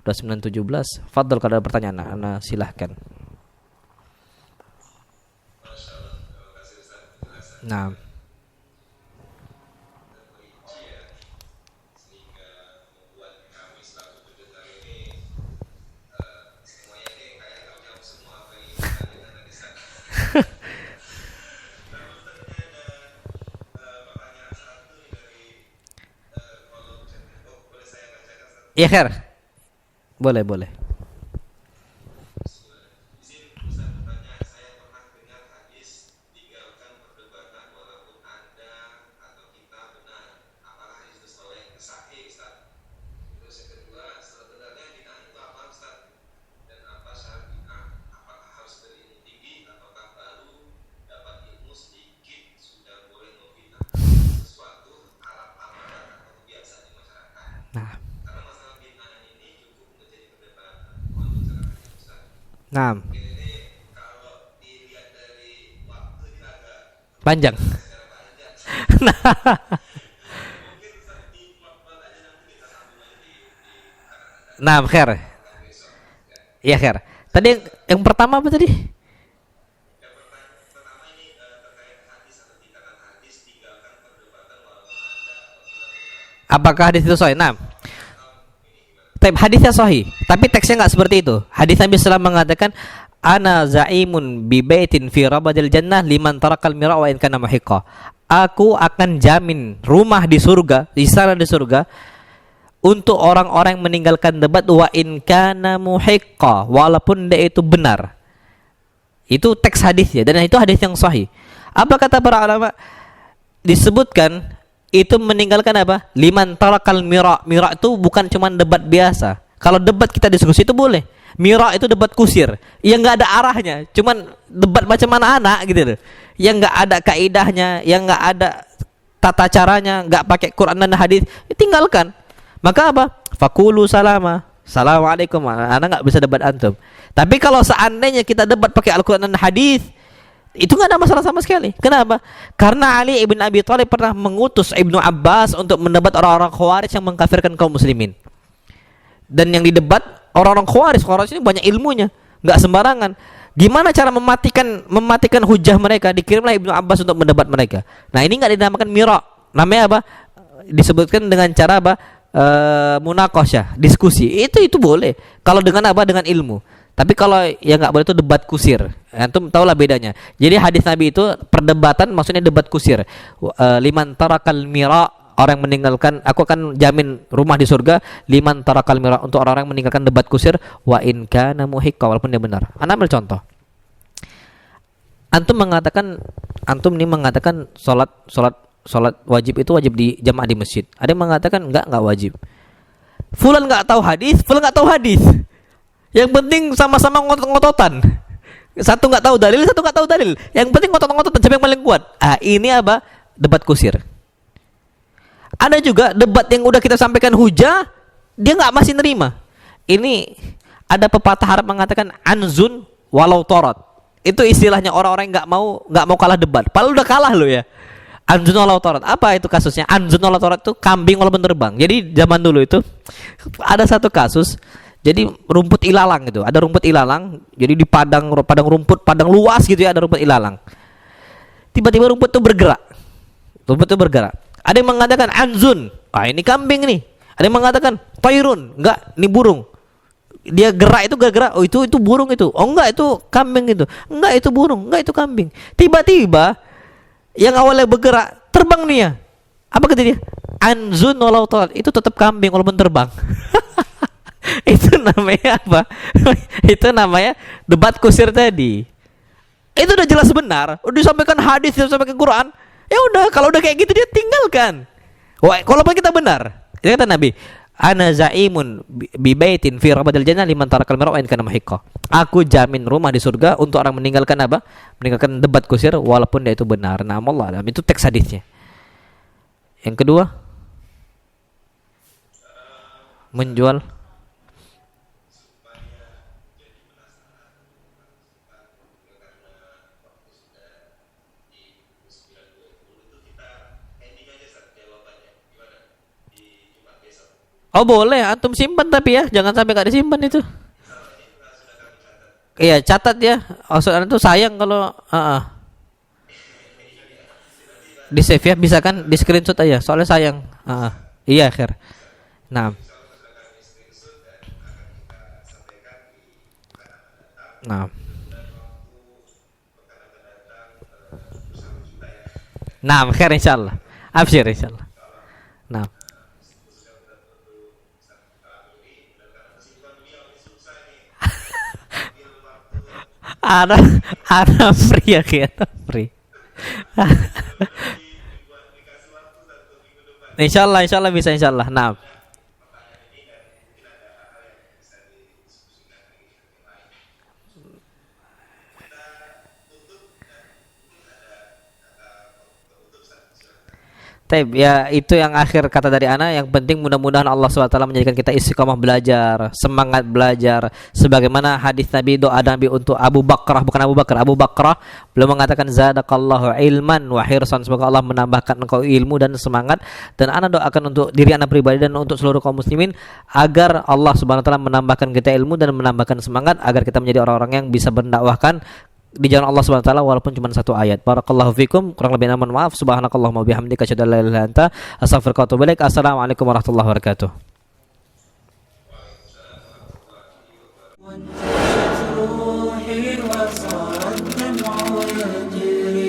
udah 9:17. Fadl kalau ada pertanyaan, ana silahkan. Nah. Iya, Khair. Boleh. Nah. Panjang. Nah, Khair. Iya, Khair. Tadi yang pertama apa tadi? Apakah hadis itu sahih? Nah, hadisnya sahih, tapi teksnya nggak seperti itu. Hadis Nabi SAW mengatakan, ana zaimun bi baitin fi rabadil jannah liman tarakal mira wa in kana muhiqqa. Aku akan jamin rumah di surga, di sana di surga, untuk orang-orang yang meninggalkan debat wa in kana muhiqqa, walaupun dia itu benar. Itu teks hadisnya, dan itu hadis yang sahih. Apa kata para ulama? Disebutkan itu meninggalkan apa? Liman tarakal mira. Mira itu bukan cuma debat biasa. Kalau debat kita diskusi itu boleh. Mira itu debat kusir. Yang enggak ada arahnya, cuman debat macam mana anak gitu loh. Yang enggak ada kaidahnya, yang enggak ada tata caranya, enggak pakai Quran dan hadis, tinggalkan. Maka apa? Faqulu salama. Assalamualaikum. Anak enggak bisa debat antum. Tapi kalau seandainya kita debat pakai Al-Quran dan hadis, itu nggak ada masalah sama sekali. Kenapa? Karena Ali ibn Abi Thalib pernah mengutus Ibnu Abbas untuk mendebat orang-orang Khawarij yang mengkafirkan kaum muslimin. Dan yang didebat orang-orang Khawarij ini banyak ilmunya, nggak sembarangan. Gimana cara mematikan hujah mereka? Dikirimlah Ibnu Abbas untuk mendebat mereka. Nah, ini nggak dinamakan mira. Namanya apa? Disebutkan dengan cara apa? Munaqasyah, diskusi. Itu boleh. Kalau dengan apa? Dengan ilmu. Tapi kalau yang nggak boleh itu debat kusir. Antum tahulah bedanya. Jadi hadis Nabi itu perdebatan, maksudnya debat kusir. Liman tarakal mira, orang yang meninggalkan, aku akan jamin rumah di surga. Liman tarakal mira, untuk orang-orang yang meninggalkan debat kusir. Wa in kana muhiqqa, walaupun dia benar. Ana ambil contoh. Antum ini mengatakan salat wajib itu wajib di jamaah di masjid. Ada yang mengatakan enggak wajib. Fulan enggak tahu hadis, fulan enggak tahu hadis. Yang penting sama-sama ngotot-ngototan. Satu nggak tahu dalil, satu nggak tahu dalil. Yang penting ngotot-ngototan, siapa yang paling kuat? Ini apa? Debat kusir. Ada juga debat yang udah kita sampaikan hujah, dia nggak masih nerima. Ini ada pepatah Arab mengatakan anzun walau torot. Itu istilahnya orang-orang yang nggak mau kalah debat. Padahal udah kalah loh ya. Anzun walau torot. Apa itu kasusnya? Anzun walau torot itu kambing walaupun terbang. Jadi zaman dulu itu ada satu kasus. Jadi rumput ilalang gitu, ada rumput ilalang. Jadi di padang rumput, padang luas gitu ya, ada rumput ilalang. tiba-tiba rumput itu bergerak. Rumput itu bergerak. Ada yang mengatakan anzun, ini kambing nih. Ada yang mengatakan tairun, enggak, ini burung. Dia gerak itu gerak, itu burung itu. Oh enggak, itu kambing itu. Enggak, itu burung, enggak, itu kambing. Tiba-tiba yang awalnya bergerak terbang nih ya. Apa kata dia? Anzun walau talat, itu tetap kambing walaupun terbang. Itu namanya apa? Itu namanya debat kusir tadi. Itu udah jelas benar, udah disampaikan hadis, disampaikan Quran. Ya udah, kalau udah kayak gitu dia tinggalkan. Wah, kalau kita benar, ya kata Nabi, ana zaimun bi baitin fi rabadil jannah liman tarakal mir'a in kana mahiqqa. Aku jamin rumah di surga untuk orang meninggalkan apa? Meninggalkan debat kusir walaupun dia itu benar. Nah, Allah, itu teks hadisnya. Yang kedua, menjual Oh boleh, antum simpan tapi ya, jangan sampai gak disimpan itu. Iya, catat ya. Maksudnya itu sayang kalau di save ya, bisa kan di screenshot aja. Soalnya sayang. Iya, akhir. Nah. Nah. Nah, akhir insyaallah. Absyir insyaallah. Nah. Ada free ya, kita free. Insyaallah bisa insyaallah. Nah. Taib, ya itu yang akhir kata dari ana. Yang penting mudah-mudahan Allah SWT menjadikan kita istiqomah belajar, semangat belajar. Sebagaimana hadis Nabi, doa Nabi untuk Abu Bakrah, bukan Abu Bakar, Abu Bakrah, beliau mengatakan zadakallahu ilman wa hirsan, semoga Allah menambahkan engkau ilmu dan semangat. Dan ana doakan untuk diri ana pribadi dan untuk seluruh kaum muslimin agar Allah SWT menambahkan kita ilmu dan menambahkan semangat agar kita menjadi orang-orang yang bisa mendakwahkan di jalan Allah Subhanahu wa taala walaupun cuma satu ayat. Barakallahu fikum, kurang lebih mohon maaf. Subhanakallahumma bihamdika asyhadu an la ilaha illa anta astaghfiruka wa atubu ilaik. Assalamualaikum warahmatullahi wabarakatuh. وانتشت روحي وصار الدمع يجري